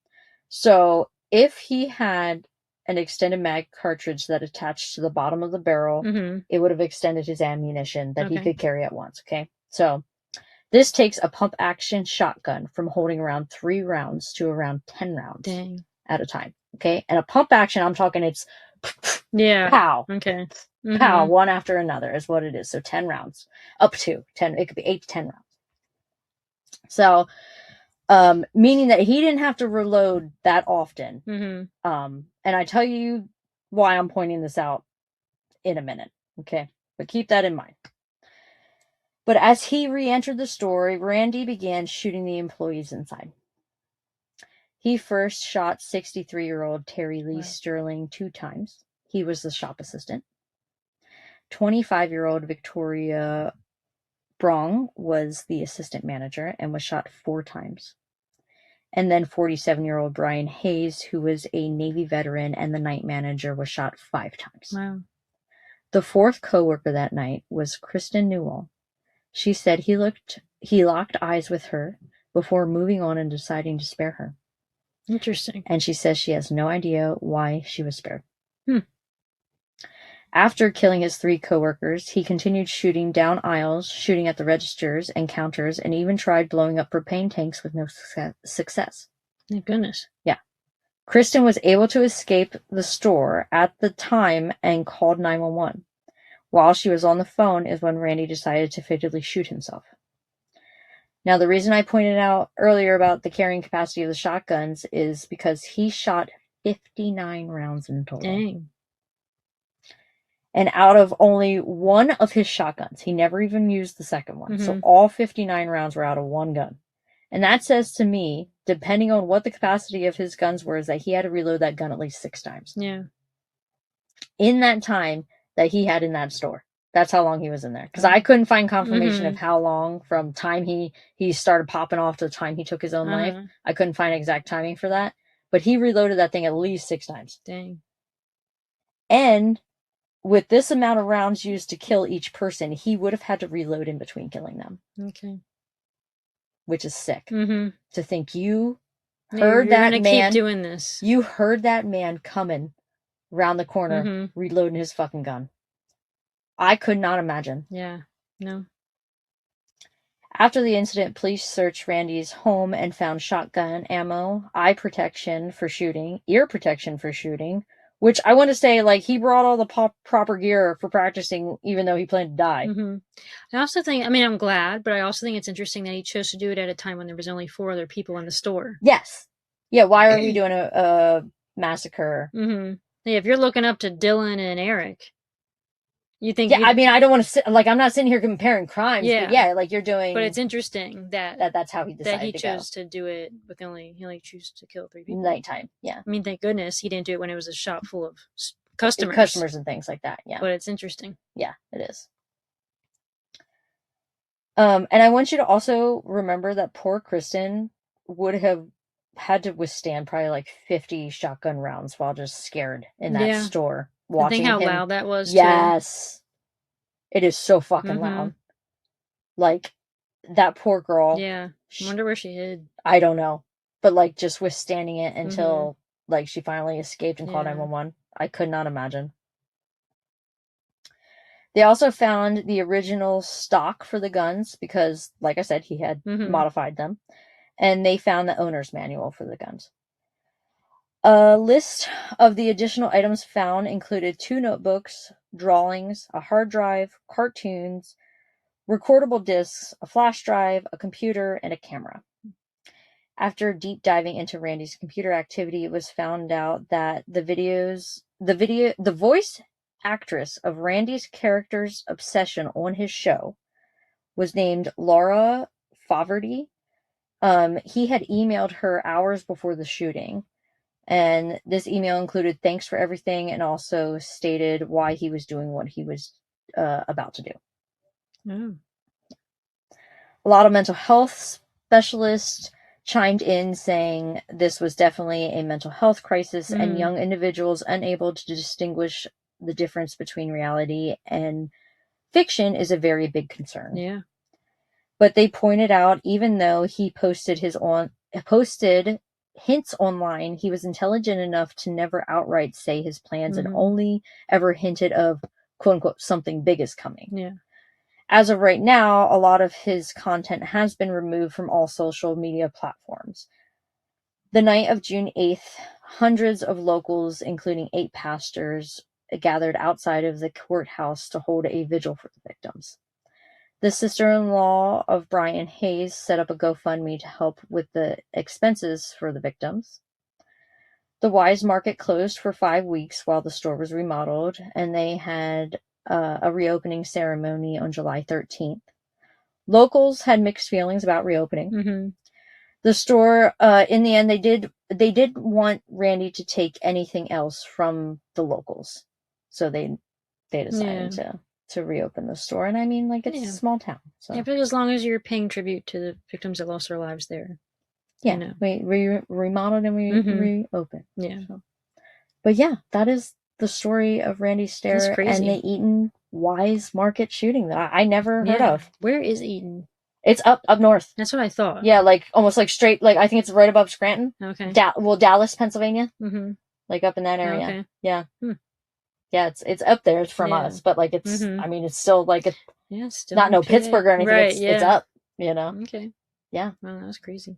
So, if he had an extended mag cartridge that attached to the bottom of the barrel, it would have extended his ammunition that he could carry at once, okay? So, this takes a pump-action shotgun from holding around 3 rounds to around 10 rounds at a time, okay? And a pump-action, I'm talking it's pow. Okay. Pow, one after another is what it is. So 10 rounds. Up to 10. It could be 8 to 10 rounds. So, meaning that he didn't have to reload that often. And I tell you why I'm pointing this out in a minute, okay? But keep that in mind. But as he re-entered the store, Randy began shooting the employees inside. He first shot 63-year-old Terry Lee Sterling 2 times. He was the shop assistant. 25-year-old Victoria Brong was the assistant manager and was shot 4 times. And then 47-year-old Brian Hayes, who was a Navy veteran and the night manager, was shot 5 times. Wow. The 4th coworker that night was Kristen Newell. She said he locked eyes with her before moving on and deciding to spare her. Interesting. And she says she has no idea why she was spared. After killing his 3 coworkers, he continued shooting down aisles, shooting at the registers and counters, and even tried blowing up propane tanks with no success. Thank goodness. Yeah. Kristen was able to escape the store at the time and called 911. While she was on the phone is when Randy decided to fatally shoot himself. Now, the reason I pointed out earlier about the carrying capacity of the shotguns is because he shot 59 rounds in total. Dang. And out of only 1 of his shotguns, he never even used the second one. So all 59 rounds were out of 1 gun. And that says to me, depending on what the capacity of his guns were, is that he had to reload that gun at least 6 times. Yeah. In that time that he had in that store. That's how long he was in there. Because I couldn't find confirmation of how long from time he started popping off to the time he took his own life. I couldn't find exact timing for that. But he reloaded that thing at least 6 times. Dang. And with this amount of rounds used to kill each person, he would have had to reload in between killing them. Okay. Which is sick. To think you heard that man keep doing this. You heard that man coming around the corner, reloading his fucking gun. I could not imagine. Yeah. No. After the incident, police searched Randy's home and found shotgun ammo, eye protection for shooting, ear protection for shooting, which I want to say, he brought all the proper gear for practicing, even though he planned to die. I also think, I'm glad, but I also think it's interesting that he chose to do it at a time when there was only 4 other people in the store. Yes. Yeah, why are we doing a massacre? Yeah, if you're looking up to Dylan and Eric, you think... Yeah, I don't want to sit... I'm not sitting here comparing crimes, yeah. But yeah, you're doing... But it's interesting that's how he decided that he chose to do it with he chose to kill 3 people. Nighttime, yeah. Thank goodness he didn't do it when it was a shop full of customers. Customers and things like that, yeah. But it's interesting. Yeah, it is. And I want you to also remember that poor Kristen would have had to withstand probably 50 shotgun rounds while just scared in that store. Watching think how him. loud that was. Yes. It is so fucking loud. Like, that poor girl. Yeah. I wonder where she hid. I don't know. But, like, just withstanding it until, like, she finally escaped and called 911. I could not imagine. They also found the original stock for the guns because, like I said, he had modified them. And they found the owner's manual for the guns. A list of the additional items found included 2 notebooks, drawings, a hard drive, cartoons, recordable discs, a flash drive, a computer, and a camera. After deep diving into Randy's computer activity, it was found out that the voice actress of Randy's character's obsession on his show was named Laura Faverty. He had emailed her hours before the shooting, and this email included thanks for everything and also stated why he was doing what he was about to do. Oh. A lot of mental health specialists chimed in saying this was definitely a mental health crisis and young individuals unable to distinguish the difference between reality and fiction is a very big concern. Yeah. But they pointed out even though he posted hints online, he was intelligent enough to never outright say his plans and only ever hinted of quote unquote something big is coming. Yeah. As of right now, a lot of his content has been removed from all social media platforms. The night of June 8th, hundreds of locals, including 8 pastors, gathered outside of the courthouse to hold a vigil for the victims. The sister-in-law of Brian Hayes set up a GoFundMe to help with the expenses for the victims. The Weis Market closed for 5 weeks while the store was remodeled, and they had a reopening ceremony on July 13th. Locals had mixed feelings about reopening. The store, in the end, they did want Randy to take anything else from the locals, so they decided to reopen the store. And I mean, like, it's a small town. So. Yeah, but as long as you're paying tribute to the victims that lost their lives there. Yeah, you know. We remodeled and we reopened. Yeah. So. But yeah, that is the story of Randy Stair and the Easton Weis Market shooting that I never heard of. Where is Easton? It's up north. That's what I thought. Yeah, like almost like straight, like I think it's right above Scranton. Okay. Dallas, Pennsylvania. Like up in that area. Okay. Yeah. Yeah, it's up there from us, but like it's, I mean, it's still like it's still not no Pittsburgh or anything. It's up, you know. Okay. Yeah. Well, that was crazy.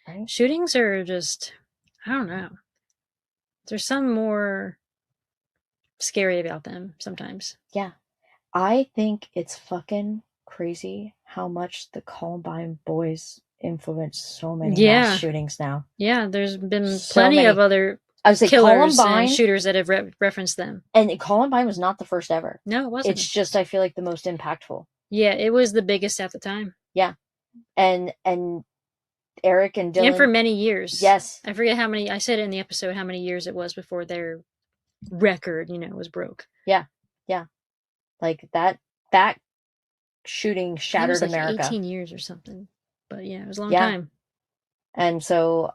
Right? Shootings are just, I don't know. There's some more scary about them sometimes. Yeah. I think it's fucking crazy how much the Columbine boys influence so many mass shootings now. Yeah, there's been plenty of other killers and shooters that have referenced them. And Columbine was not the first ever. No, it wasn't. It's just, I feel like, the most impactful. Yeah, it was the biggest at the time. Yeah. And Eric and Dylan. And for many years. Yes. I forget how many, I said in the episode how many years it was before their record, was broke. Yeah. Yeah. Like that shooting shattered America. 18 years or something. But yeah, it was a long time. And so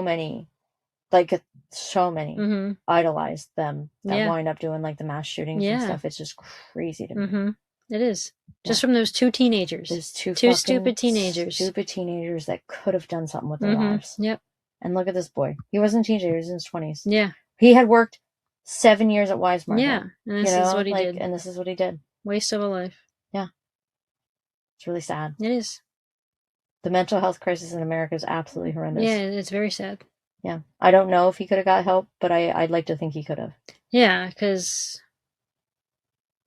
many idolized them that wind up doing like the mass shootings and stuff. It's just crazy to me. It is. Just from those 2 teenagers. Those two stupid teenagers. Stupid teenagers that could have done something with their lives. Yep. And look at this boy. He wasn't a teenager, he was in his 20s. Yeah. He had worked 7 years at Weis Market. Yeah. And this is what he did. And this is what he did. Waste of a life. Yeah. It's really sad. It is. The mental health crisis in America is absolutely horrendous. Yeah, it's very sad. Yeah. I don't know if he could have got help, but I'd like to think he could have. Yeah, because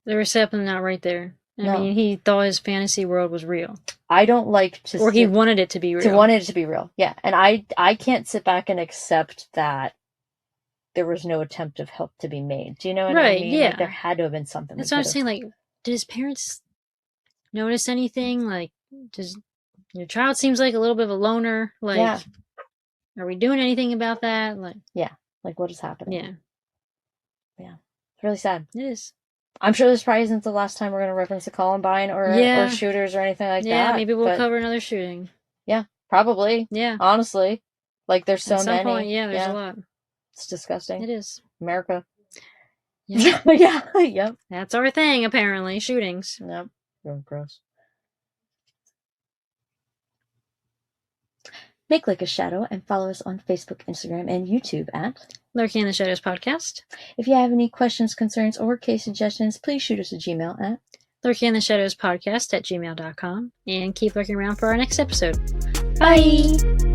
there was something not right there. I mean, he thought his fantasy world was real. I don't like to... Or he wanted it to be real. Yeah. And I can't sit back and accept that there was no attempt of help to be made. Do you know what I mean? Yeah. Like, there had to have been something. That's what I'm saying. Like, did his parents notice anything? Like, does your child seems like a little bit of a loner? Like, are we doing anything about that? Like, yeah. Like, what is happening? Yeah. Yeah. It's really sad. It is. I'm sure this probably isn't the last time we're going to reference the Columbine or shooters or anything like that. Yeah, maybe we'll cover another shooting. Yeah, probably. Yeah. Honestly. Like, there's so At some many. Point, there's a lot. It's disgusting. It is. America. Yeah. Yeah, yep. That's our thing, apparently. Shootings. Yep. Oh, gross. Make Like a Shadow and follow us on Facebook, Instagram, and YouTube at Lurking in the Shadows Podcast. If you have any questions, concerns, or case suggestions, please shoot us a Gmail at Lurking in the Shadows Podcast at gmail.com. And keep looking around for our next episode. Bye!